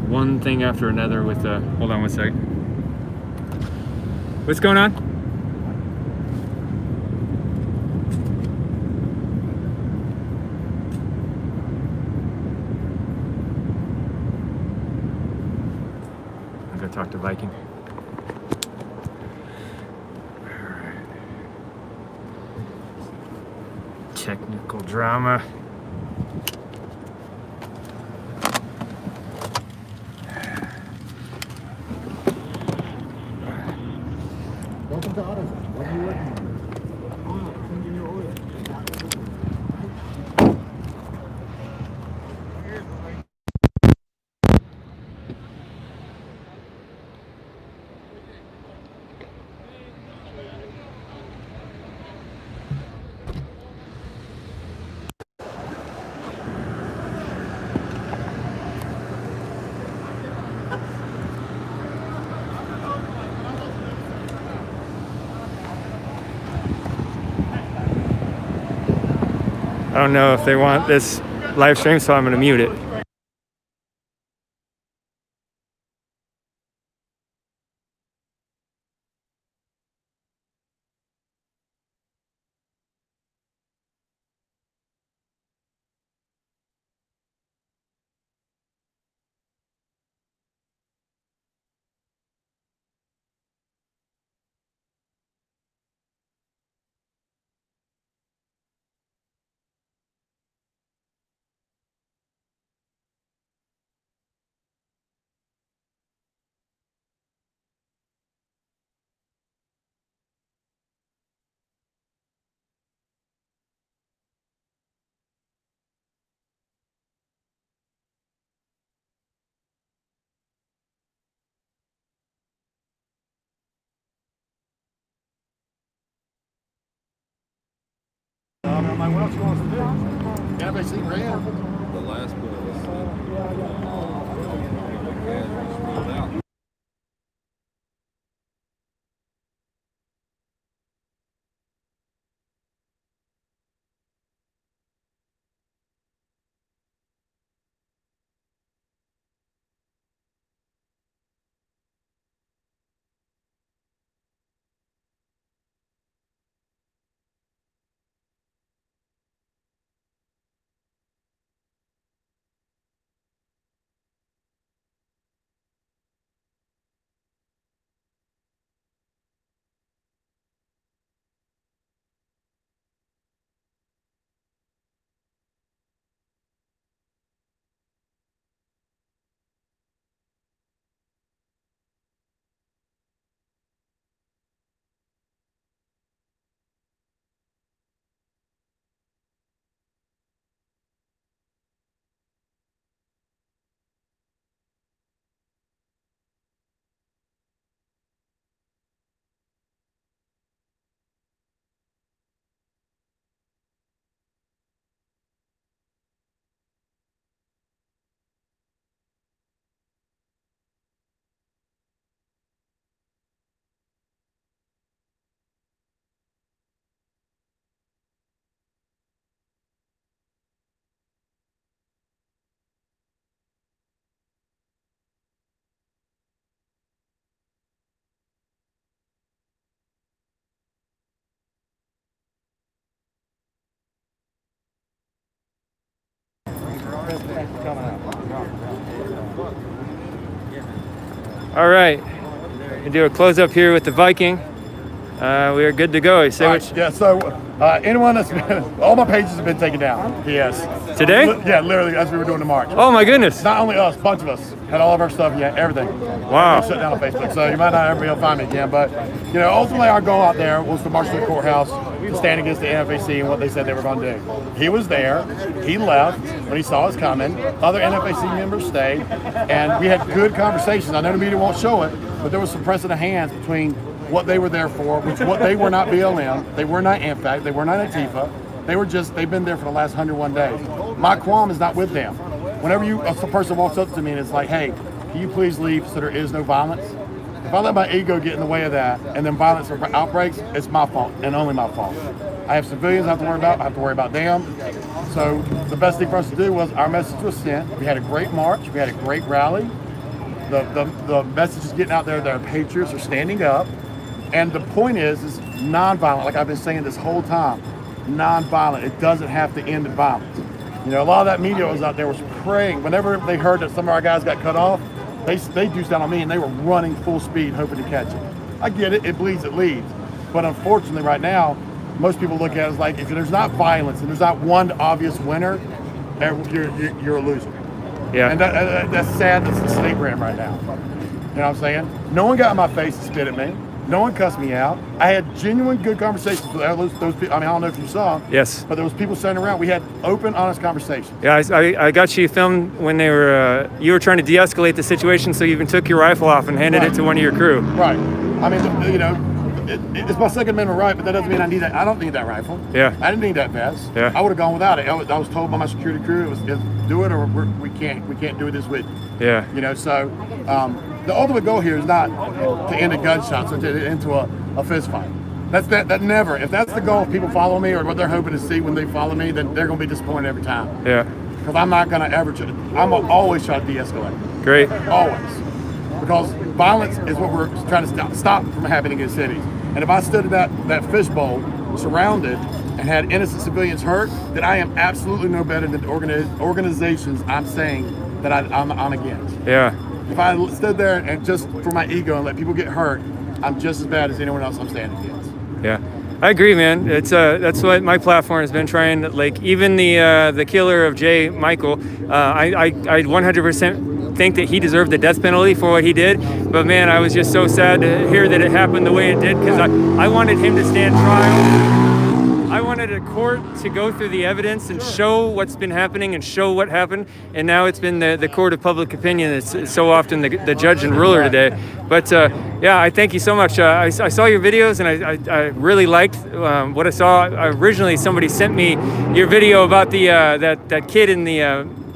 one thing after another with hold on one second. What's going on? Talk to Viking. Alright. Technical drama. Welcome to AutoZone. What are you working on? Changing your oil. I don't know if they want this live stream, so I'm going to mute it. I'm like, what else you want us to do? Anybody seen Rand? The last one was out. All right. We do a close up here with the Viking. We are good to go. Yeah, so anyone that's all my pages have been taken down. Yes. Today? Yeah, literally as we were doing the march. Oh my goodness. Not only us, a bunch of us had all of our stuff, yeah, everything. Wow. Shut down on Facebook, so you might not ever be able to find me again. But ultimately our goal out there was to march to the courthouse, to stand against the NFAC and what they said they were going to do. He was there. He left when he saw us coming. Other NFAC members stayed, and we had good conversations. I know the media won't show it, but there was some pressing of hands between what they were there for, which what they were not BLM, they were not NFAC, they were not Antifa. They've been there for the last 101 days. My qualm is not with them. Whenever a person walks up to me and it's like, hey, can you please leave so there is no violence? If I let my ego get in the way of that and then violence outbreaks, it's my fault and only my fault. I have civilians I have to worry about. I have to worry about them. So the best thing for us to do was our message was sent. We had a great march. We had a great rally. The message is getting out there that our patriots are standing up. And the point is nonviolent, like I've been saying this whole time, nonviolent. It doesn't have to end in violence. A lot of that media was out there was praying. Whenever they heard that some of our guys got cut off, they deuced down on me and they were running full speed hoping to catch it. I get it, it bleeds, it leads. But unfortunately right now, most people look at it as like, if there's not violence and there's not one obvious winner, you're a loser. Yeah. And that's sad, that's the state brand right now. You know what I'm saying? No one got in my face and spit at me. No one cussed me out. I had genuine good conversations with those people. I mean, I don't know if you saw. Yes. But there was people standing around. We had open, honest conversations. Yeah, I got you filmed when they were, you were trying to de-escalate the situation, so you even took your rifle off and handed it to one of your crew. Right. I mean, it's my Second Amendment right, but that doesn't mean I need that. I don't need that rifle. Yeah. I didn't need that vest. Yeah. I would have gone without it. I was told by my security crew it was do it or we can't do this with you. Yeah. So the ultimate goal here is not to end a gunshot, so to into a fist fight. That never. If that's the goal, if people follow me or what they're hoping to see when they follow me, then they're going to be disappointed every time. Yeah. Because I'm not going to ever. I'm gonna always try to de-escalate. Great. Always. Because violence is what we're trying to stop from happening in cities. And if I stood in that fishbowl, surrounded, and had innocent civilians hurt, then I am absolutely no better than the organizations I'm saying that I'm against. Yeah. If I stood there and just for my ego and let people get hurt, I'm just as bad as anyone else I'm standing against. Yeah, I agree, man. It's that's what my platform has been trying. Like even the killer of Jay Michael, I 100% think that he deserved the death penalty for what he did. But man, I was just so sad to hear that it happened the way it did because I wanted him to stand trial. I wanted a court to go through the evidence and show what's been happening and show what happened. And now it's been the court of public opinion that's so often the judge and ruler today. But yeah, I thank you so much. I saw your videos and I really liked what I saw. Originally, somebody sent me your video about the that kid in the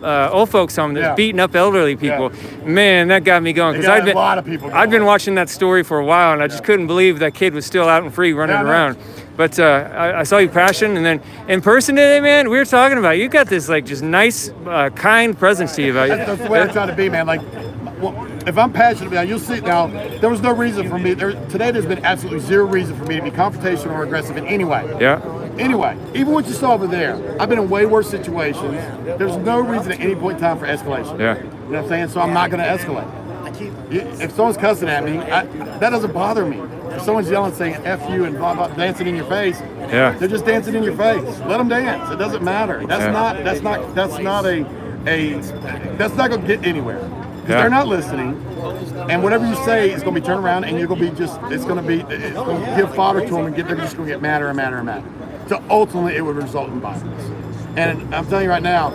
old folks home that's beating up elderly people. Yeah. Man, that got me going because I've been watching that story for a while and I just couldn't believe that kid was still out and free running around. But I saw your passion, and then in person today, man, we were talking about you got this like just nice, kind presence to you about you. That's the way I try to be, man. Like, if I'm passionate about it, you'll see. Now, there was no reason for me. Today, there's been absolutely zero reason for me to be confrontational or aggressive in any way. Yeah. Anyway, even what you saw over there, I've been in way worse situations. There's no reason at any point in time for escalation. Yeah. You know what I'm saying? So I'm not going to escalate. If someone's cussing at me, that doesn't bother me. If someone's yelling, saying "F you" and blah blah, dancing in your face, they're just dancing in your face. Let them dance. It doesn't matter. That's not going to get anywhere. Because they're not listening, and whatever you say is going to be turned around, and you're going to be it's going to give fodder to them, and they're just going to get madder and madder and madder. So ultimately, it would result in violence. And I'm telling you right now,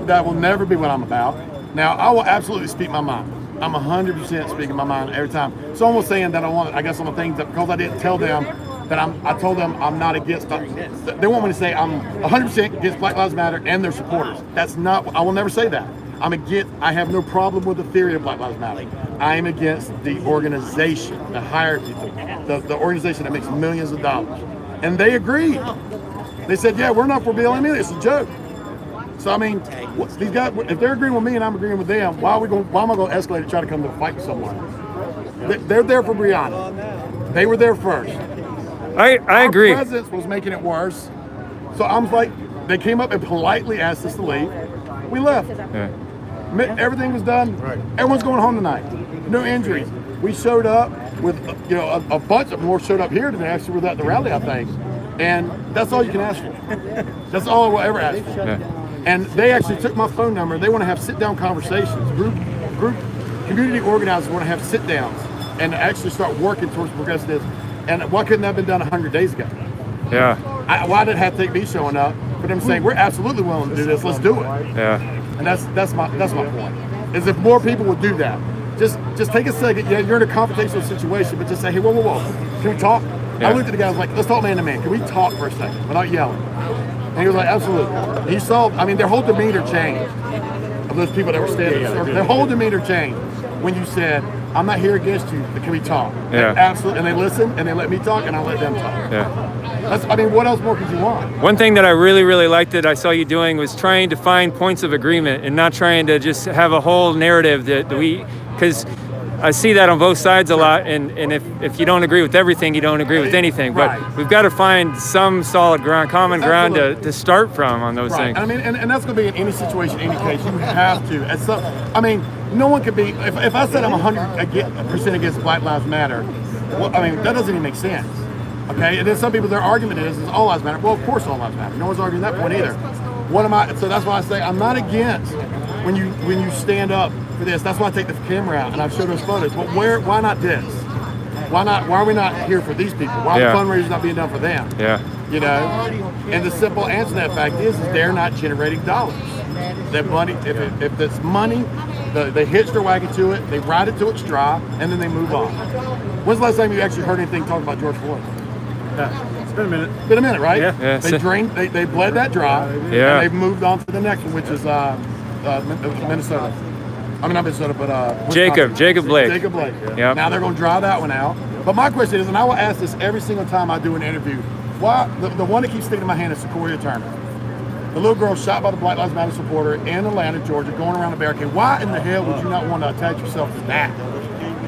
that will never be what I'm about. Now, I will absolutely speak my mind. I'm 100% speaking my mind every time. Someone was saying that I guess on the things that because I didn't tell them that I told them I'm not against. They want me to say I'm 100% against Black Lives Matter and their supporters. That's not. I will never say that. I'm against. I have no problem with the theory of Black Lives Matter. I am against the organization, the hierarchy, the organization that makes millions of dollars. And they agreed. They said, yeah, we're not for BLM. It's a joke. So I mean, these guys, if they're agreeing with me and I'm agreeing with them, why am I going to escalate and try to come to a fight with someone? They're there for Breonna. They were there first. I agree. Our presence was making it worse. So I'm like, they came up and politely asked us to leave. We left. Yeah. Everything was done. Right. Everyone's going home tonight. No injuries. We showed up with, you know, a bunch of more showed up here than they actually were at the rally, I think. And that's all you can ask for. That's all I will ever ask for. Yeah. And they actually took my phone number. They want to have sit-down conversations. Group community organizers want to have sit-downs and actually start working towards progressive. And why couldn't that have been done 100 days ago? Yeah. Why did it have to take me showing up for them saying we're absolutely willing to do this? Let's do it. Yeah. And that's my point. Is if more people would do that, just take a second. Yeah, you're in a confrontational situation, but just say, hey, whoa, can we talk? Yeah. I looked at the guy. I was like, let's talk man to man. Can we talk for a second without yelling? And he was like, absolutely. He saw. I mean, their whole demeanor changed. Of those people that were standing, their whole demeanor changed when you said, I'm not here against you, but can we talk? Yeah. Absolutely. And they listened, and they let me talk, and I let them talk. Yeah. I mean, what else more could you want? One thing that I really, really liked that I saw you doing was trying to find points of agreement and not trying to just have a whole narrative that we, because I see that on both sides a lot, and if you don't agree with everything, you don't agree with anything. But we've got to find some solid ground, common ground to start from on those things. I mean, and that's going to be in any situation, any case. You have to. I mean, no one could be. If I said I'm 100% against Black Lives Matter, well, I mean that doesn't even make sense. Okay, and then some people, their argument is all lives matter. Well, of course all lives matter. No one's arguing that point either. So that's why I say I'm not against when you stand up for this. That's why I take the camera out and I've showed those photos. But why not this? Why are we not here for these people? Why are the fundraisers not being done for them? Yeah. You know? And the simple answer to that fact is they're not generating dollars. That money, if it's money, they hitch their wagon to it, they ride it till it's dry, and then they move on. When's the last time you actually heard anything talking about George Floyd? It's been a minute. It's been a minute, right? Yeah. They drained. They bled that dry. Yeah. And they've moved on to the next one, which is Minnesota. I mean, not Minnesota, but Jacob Blake. Jacob Blake. Yep. Now they're going to dry that one out. But my question is, and I will ask this every single time I do an interview, why the one that keeps sticking in my hand is Sequoia Turner. The little girl shot by the Black Lives Matter supporter in Atlanta, Georgia, going around the barricade. Why in the hell would you not want to attach yourself to that?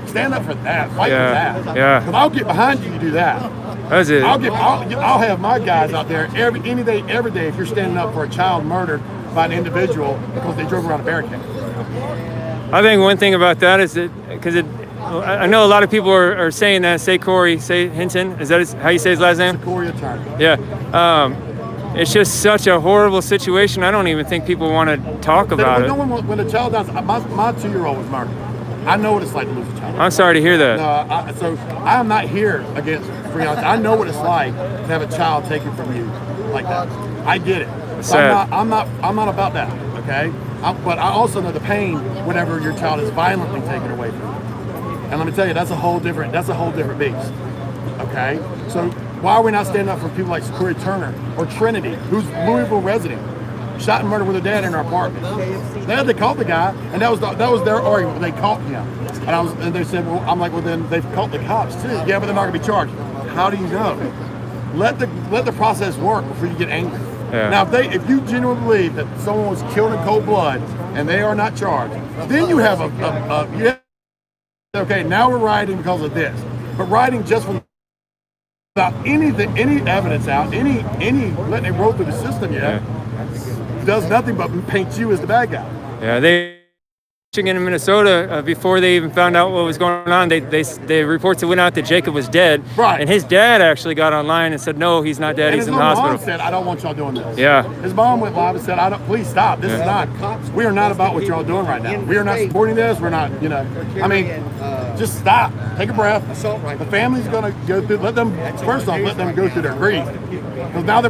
Stand up for that. Fight for that. Yeah. Because I'll get behind you do that. That's it. I'll have my guys out there every day if you're standing up for a child murdered by an individual because they drove around a barricade. I think one thing about that is that because I know a lot of people are saying that. Say Hinton. Is that how you say his last name? Sequoia Turner. Yeah. It's just such a horrible situation. I don't even think people want to talk about it. When a child dies, my 2-year-old was murdered. I know what it's like to lose a child. I'm sorry to hear that. So I am not here against free lunch. I know what it's like to have a child taken from you like that. I get it. So I'm not about that. Okay. But I also know the pain whenever your child is violently taken away from you. And let me tell you, that's a whole different beast. Okay. So why are we not standing up for people like Sequoia Turner or Trinity, who's Louisville resident, shot and murdered with her dad in her apartment? They caught the guy, and that was their argument. They caught him, and they said, "Well, I'm like, well, then they've caught the cops too. Yeah, but they're not going to be charged. How do you know? Let the process work before you get angry. Yeah. Now, if you genuinely believe that someone was killed in cold blood and they are not charged, then you have okay. Now we're rioting because of this, but rioting just from without any evidence out, any letting it roll through the system yet, does nothing but paint you as the bad guy. Yeah, they in Minnesota before they even found out what was going on. They reports that went out that Jacob was dead. Right. And his dad actually got online and said, no, he's not dead. And he's in the hospital. His mom said, I don't want y'all doing this. Yeah. His mom went live and said, please stop. This is not. We are not about what y'all doing right now. We are not supporting this. We're not. I mean, just stop. Take a breath. The family's going to go through. Let them go through their grief. Because now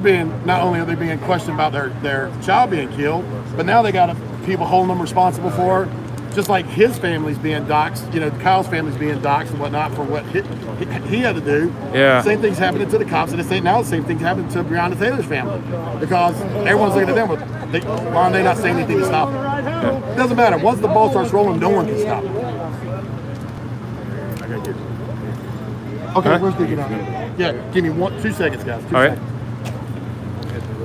not only are they being questioned about their child being killed, but now they got people holding them responsible for. Just like his family's being doxxed, Kyle's family's being doxxed and whatnot for what he had to do. Yeah. Same thing's happening to the cops, and now the same thing's happening to Breonna Taylor's family because everyone's looking at them. Why are they not saying anything to stop it? Yeah. It doesn't matter. Once the ball starts rolling, no one can stop it. Okay, where's the get out? Yeah, give me 2 seconds, guys. 2 seconds.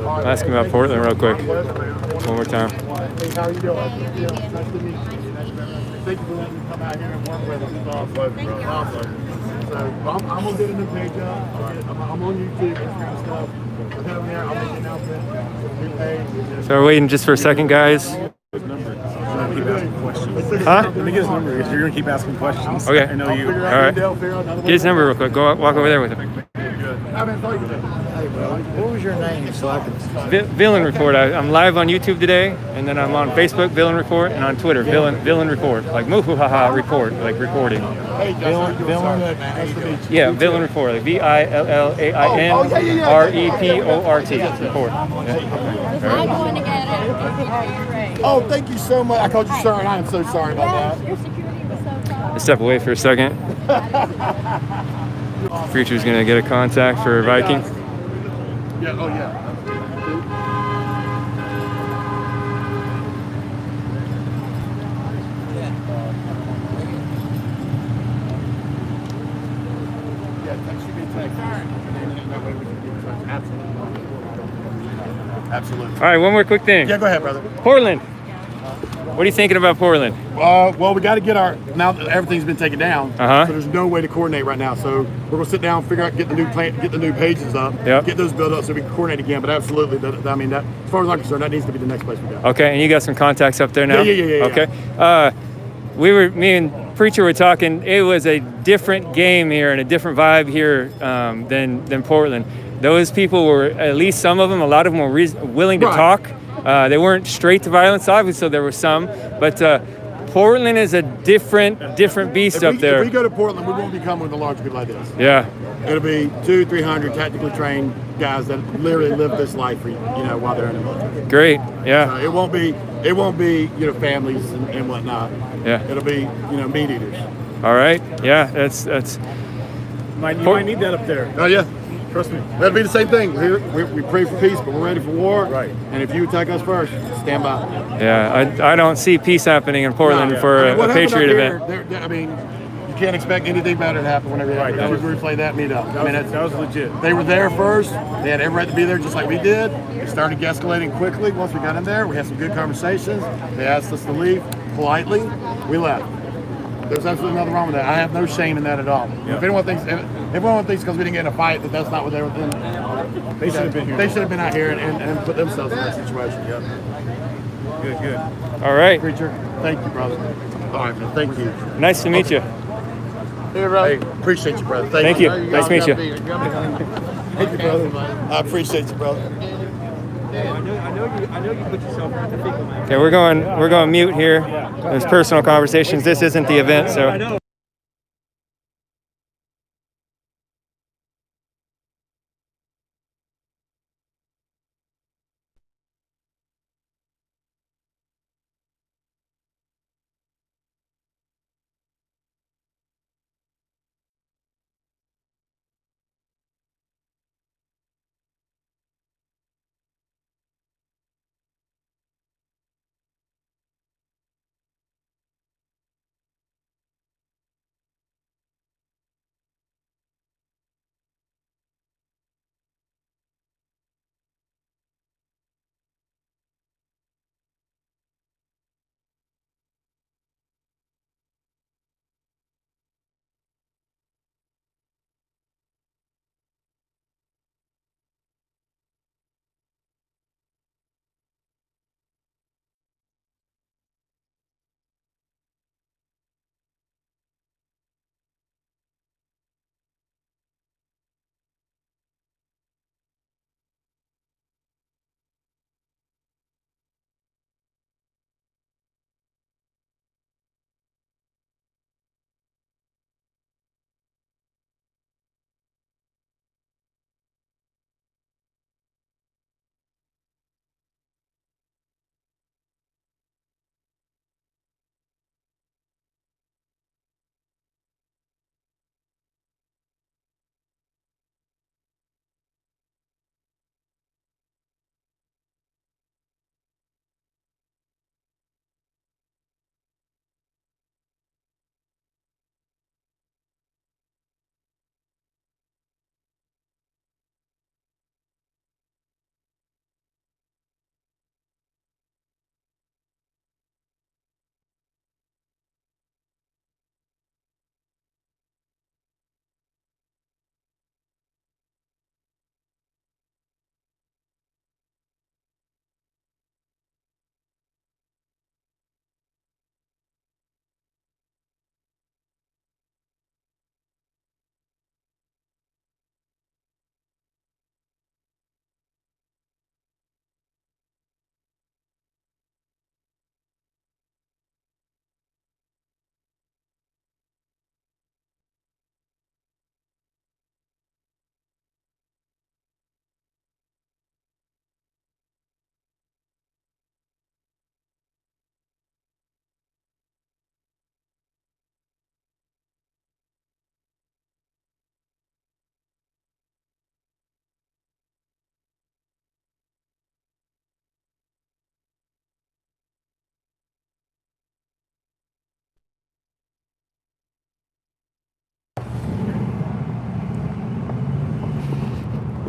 I'll ask him about Portland real quick. One more time. Hey, how are you doing? Nice to meet you. Thank you for letting me come out here and work with us. It's awesome. Awesome. So I'm going to get a new page up. I'm on YouTube, Instagram stuff. I'm coming there. I'll make an announcement. New page. So we're waiting just for a second, guys. Keep asking questions. Huh? Let me get his number because you're gonna keep asking questions. Okay. I know you. All right. Get his number real quick. Go walk over there with him. Hey, bro, what was your name so I could... Villain Report. I'm live on YouTube today, and then I'm on Facebook, Villain Report, and on Twitter, Villain Report. Like Muhuhaha Report, like recording. Villain, nice to meet you. Yeah, Villain Report. Like VILLAINREPORT. Report. I'm going to get it. Oh, thank you so much. I called you sir, and I am so sorry about that. Your security was so tough. Let's step away for a second. Preacher's gonna get a contact for Viking. Yeah, oh yeah. Absolutely. All right, one more quick thing. Yeah, go ahead, brother. Portland. What are you thinking about Portland? Well, we got to get now that everything's been taken down. Uh-huh. So there's no way to coordinate right now. So we're gonna sit down, figure out, get the new pages up, Yep. get those built up so we can coordinate again. But absolutely, that, as far as I'm concerned, that needs to be the next place we go. Okay, and you got some contacts up there now? Yeah. Okay. Me and Preacher were talking. It was a different game here and a different vibe here than Portland. Those people were, at least some of them, a lot of them were willing to talk. They weren't straight to violence, obviously, so there were some. But Portland is a different beast up there. If we go to Portland, we won't be coming with a large group like this. Yeah. It'll be 200-300 tactically trained guys that literally live this life for while they're in the military. Great. Yeah. It won't be families and whatnot. Yeah. It'll be meat eaters. All right. Yeah. That's. You might need that up there. Oh yeah. Trust me. That'll be the same thing. We pray for peace, but we're ready for war. Right. And if you attack us first, stand by. Yeah. I don't see peace happening in Portland for a Patriot event. You can't expect anything better to happen whenever two groups like that meet up. That was legit. They were there first. They had every right to be there just like we did. It started escalating quickly. Once we got in there, we had some good conversations. They asked us to leave politely. We left. There's absolutely nothing wrong with that. I have no shame in that at all. Yeah. If everyone thinks because we didn't get in a fight that's not what they were doing, They should have been here. They should have been out here and put themselves in that situation. Yep. Good. All right. Preacher, thank you, brother. All right, man. Thank you. Nice to meet you. Hey, appreciate you, brother. Thank you. Nice to meet you. Thank you, brother. I appreciate you, brother. I know you put yourself out the fickle, man. Okay, we're going mute here. There's personal conversations. This isn't the event, so.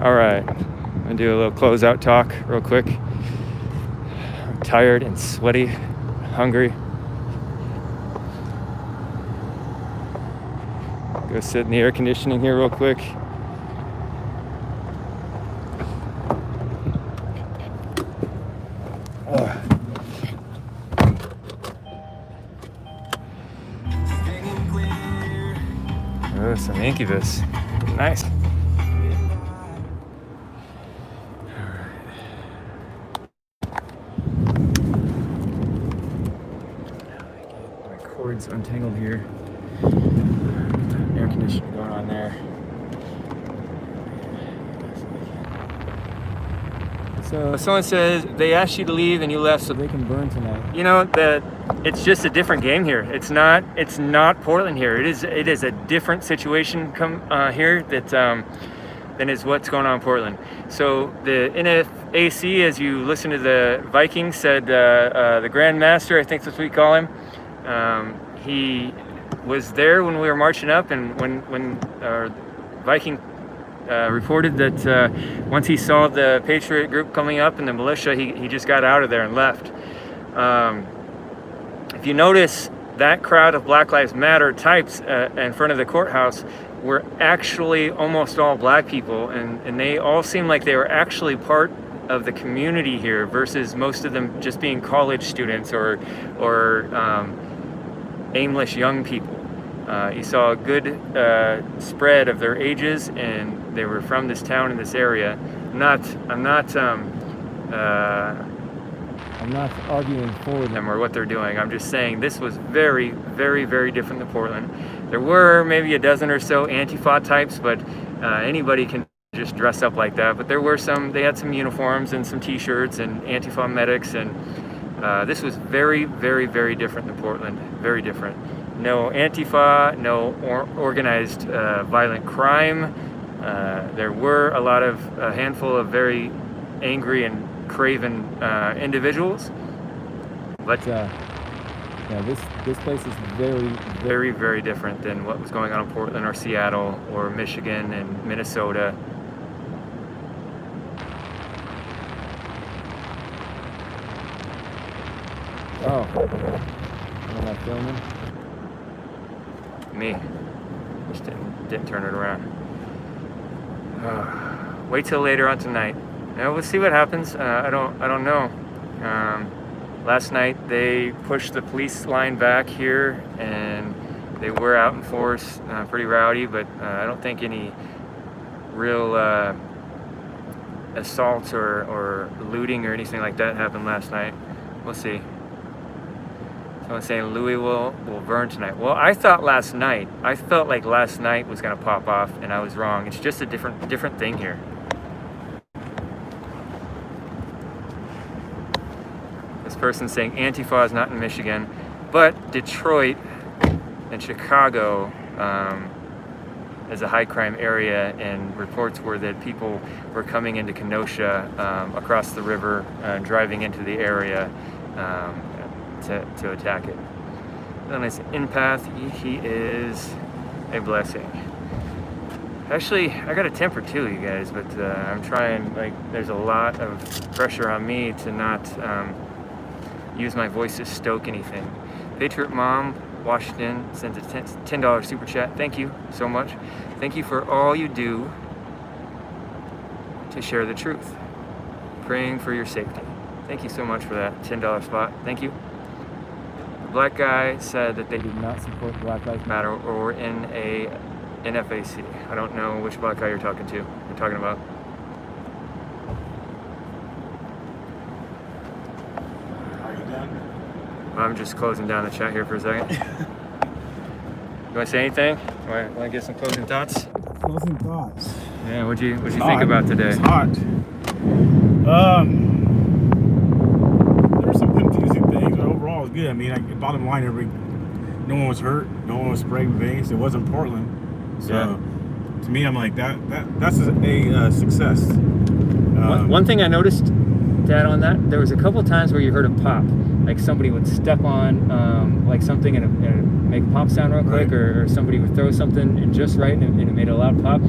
All right, I'm gonna do a little closeout talk real quick. I'm tired and sweaty, hungry. Go sit in the air conditioning here real quick. Oh, some Incubus. Nice. My cord's untangled here. Air conditioner going on there. So someone says they asked you to leave and you left so they can burn tonight. You know that it's just a different game here. It's not Portland here. It is a different situation here than is what's going on in Portland. So the NFAC, as you listen to the Vikings, said the Grand Master, I think that's what we call him. He was there when we were marching up, and when our Viking reported that once he saw the Patriot group coming up and the militia, he just got out of there and left. If you notice, that crowd of Black Lives Matter types in front of the courthouse were actually almost all black people, and they all seemed like they were actually part of the community here versus most of them just being college students or aimless young people. You saw a good spread of their ages, and they were from this town and this area. I'm not arguing for them or what they're doing. I'm just saying this was very, very, very different than Portland. There were maybe a dozen or so Antifa types, but anybody can just dress up like that. But there were some, they had some uniforms and some t-shirts and Antifa medics, and this was very, very, very different than Portland. Very different. No Antifa, no organized violent crime. There were a handful of very angry and craven individuals, but yeah, this place is very, very, very different than what was going on in Portland or Seattle or Michigan and Minnesota. Oh, am I filming? Me. Just didn't turn it around. Wait till later on tonight. Now we'll see what happens. I don't know. Last night they pushed the police line back here, and they were out in force, pretty rowdy. But I don't think any real assaults or looting or anything like that happened last night. We'll see. Someone's saying Louisville will burn tonight. Well, I felt like last night was gonna pop off, and I was wrong. It's just a different thing here. This person's saying Antifa is not in Michigan, but Detroit and Chicago is a high crime area, and reports were that people were coming into Kenosha across the river, driving into the area to attack it. Then it's Empath, he is a blessing. Actually, I got a temper too, you guys, but I'm trying, there's a lot of pressure on me to not use my voice to stoke anything. Patriot Mom, Washington, sends a $10 super chat. Thank you so much. Thank you for all you do to share the truth. Praying for your safety. Thank you so much for that $10 spot. Thank you. The black guy said that they did not support Black Lives Matter or in a NFAC. I don't know which black guy you're talking about. I'm just closing down the chat here for a second. You want to say anything? Want to get some closing thoughts? Closing thoughts. Yeah, what'd you think about today? It's hot. There were some confusing things, but overall it was good. I mean, bottom line, no one was hurt, no one was sprayed with veins. It wasn't Portland, so yeah. To me, I'm like that's a success. One thing I noticed, Dad, on that, there was a couple times where you heard a pop. like somebody would step on like something and make a pop sound real quick, or somebody would throw something in just right and it made a loud pop.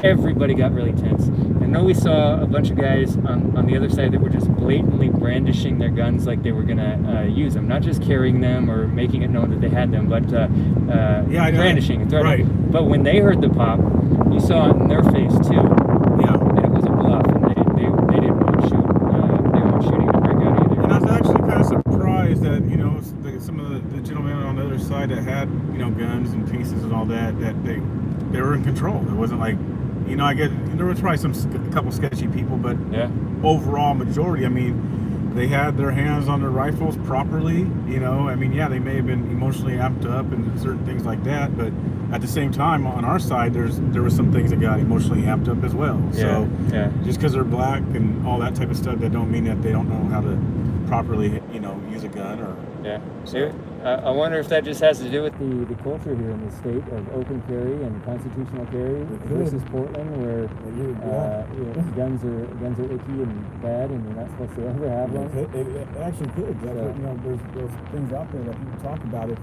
Everybody got really tense. I know we saw a bunch of guys on the other side that were just blatantly brandishing their guns like they were gonna use them, not just carrying them or making it known that they had them, but brandishing and threatening. Right. But when they heard the pop, you saw it in their face too. Yeah. That it was a bluff, and they didn't want to shoot. They didn't want shooting to break out either. And I was actually kind of surprised that some of the gentlemen on the other side that had guns and pieces and all that they were in control. It wasn't like. I get there was probably a couple sketchy people, but overall majority, I mean, they had their hands on their rifles properly. They may have been emotionally amped up and certain things like that, but at the same time, on our side, there were some things that got emotionally amped up as well. So just because they're black and all that type of stuff, that don't mean that they don't know how to properly, use a gun or. Yeah. So. I wonder if that just has to do with the culture here in the state of open carry and constitutional carry versus Portland, where guns are icky and bad, and you're not supposed to ever have one. It actually could. There's things out there that people talk about. If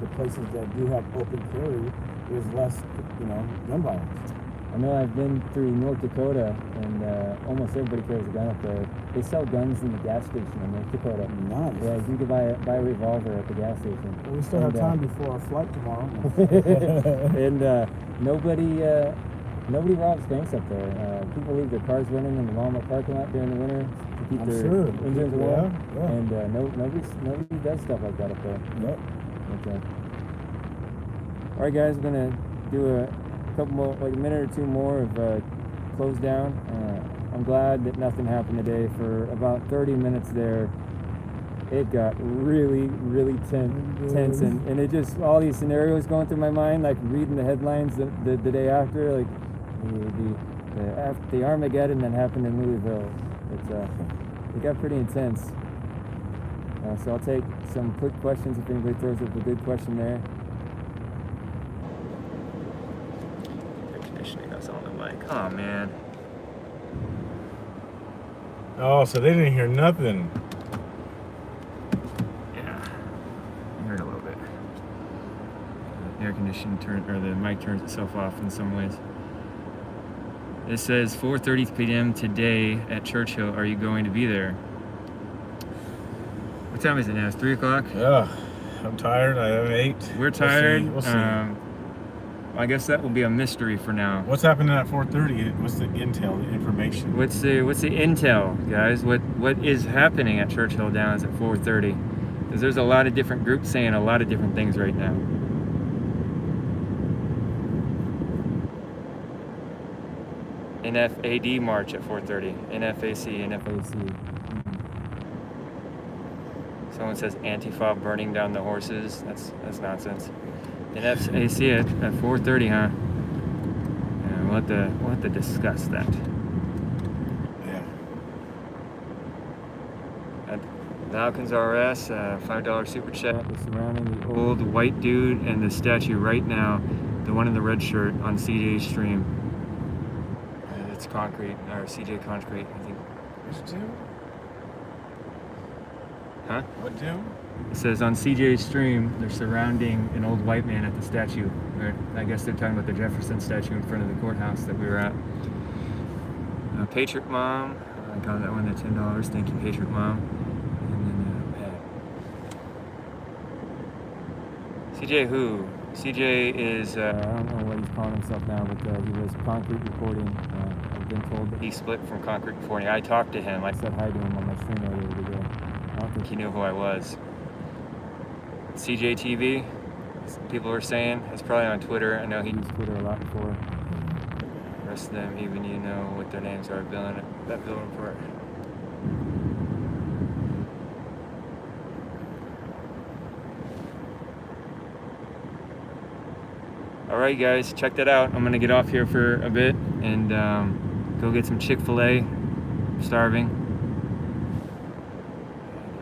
the places that do have open carry, there's less gun violence. I know I've been through North Dakota, and almost everybody carries a gun up there. They sell guns in the gas station in North Dakota. Nice. Yeah, you can buy a revolver at the gas station. Well, we still have time before our flight tomorrow. And nobody robs banks up there. People leave their cars running in the Walmart parking lot during the winter to keep their engines warm. Yeah. And nobody does stuff like that up there. Yep. Okay. All right, guys, we're gonna do a couple more, like a minute or two more of close down. I'm glad that nothing happened today. For about 30 minutes there, it got really, really tense, and it just, all these scenarios going through my mind, like reading the headlines the day after, like the Armageddon that happened in Louisville. It got pretty intense. So I'll take some quick questions if anybody throws up a good question there. Oh man. Oh, so they didn't hear nothing. Yeah, I heard a little bit. The air conditioning the mic turns itself off in some ways. It says 4:30 p.m. today at Churchill. Are you going to be there? What time is it now? It's 3 o'clock? Yeah, I'm tired. I have 8. We're tired. We'll see. I guess that will be a mystery for now. What's happening at 4:30? What's the intel, the information? What's the intel, guys? What is happening at Churchill Downs at 4:30? Because there's a lot of different groups saying a lot of different things right now. NFAD march at 4:30. NFAC. Someone says Antifa burning down the horses. That's nonsense. NFAC at 4:30, huh? Yeah, we'll have to discuss that. Yeah. At Falcons RS, $5 super chat. Surrounding the old white dude and the statue right now, the one in the red shirt on CJ's stream. It's concrete, or CJ Concrete, I think. Which Jim? Huh? What Jim? It says on CJ's stream, they're surrounding an old white man at the statue. I guess they're talking about the Jefferson statue in front of the courthouse that we were at. Patriot Mom, I got that one at $10. Thank you, Patriot Mom. And then CJ who? CJ is, I don't know what he's calling himself now, but he was Concrete Reporting. I've been told that he split from Concrete Reporting. I talked to him. I said hi to him on my stream earlier today. I don't think he knew who I was. CJ TV, people were saying, it's probably on Twitter. I know he used Twitter a lot before. The rest of them, even you know what their names are, that Villain Report. Alright guys, check that out. I'm gonna get off here for a bit and go get some Chick-fil-A. I'm starving.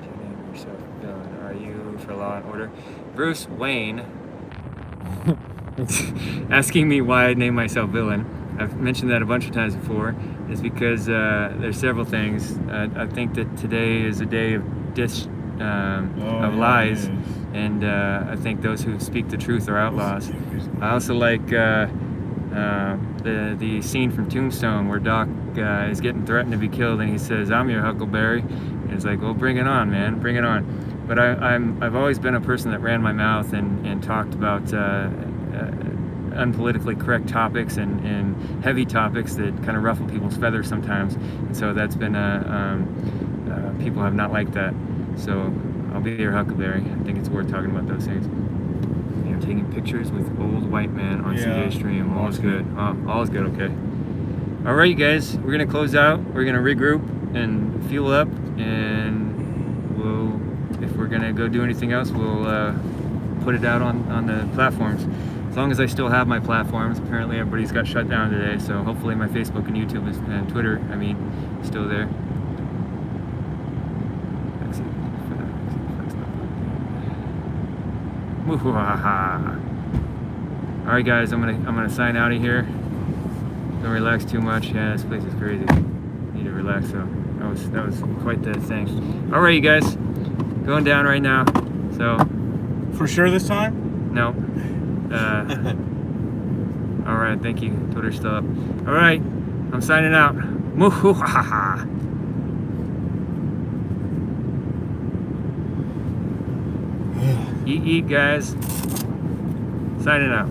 Did you name yourself Villain? Are you for Law and Order? Bruce Wayne asking me why I named myself Villain. I've mentioned that a bunch of times before. It's because there's several things. I think that today is a day of of lies, and I think those who speak the truth are outlaws. I also like the scene from Tombstone where Doc is getting threatened to be killed, and he says, "I'm your Huckleberry," and it's like, well, bring it on, man, bring it on. But I've always been a person that ran my mouth and talked about unpolitically correct topics and heavy topics that kind of ruffle people's feathers sometimes, and so that's been people have not liked that. So I'll be your Huckleberry. I think it's worth talking about those things. You're taking pictures with old white man on CJ stream. All is good. All is good. Okay. All right, you guys. We're gonna close out. We're gonna regroup and fuel up, and we'll, if we're gonna go do anything else, we'll put it out on the platforms. As long as I still have my platforms. Apparently everybody's got shut down today, so hopefully my Facebook and YouTube and Twitter, is still there. All right, guys, I'm gonna sign out of here. Don't relax too much. Yeah, this place is crazy. Need to relax though. That was quite the thing. All right, you guys, going down right now. So for sure this time? No. All right, thank you. Twitter's still up. All right, I'm signing out. Eat, guys. Signing out.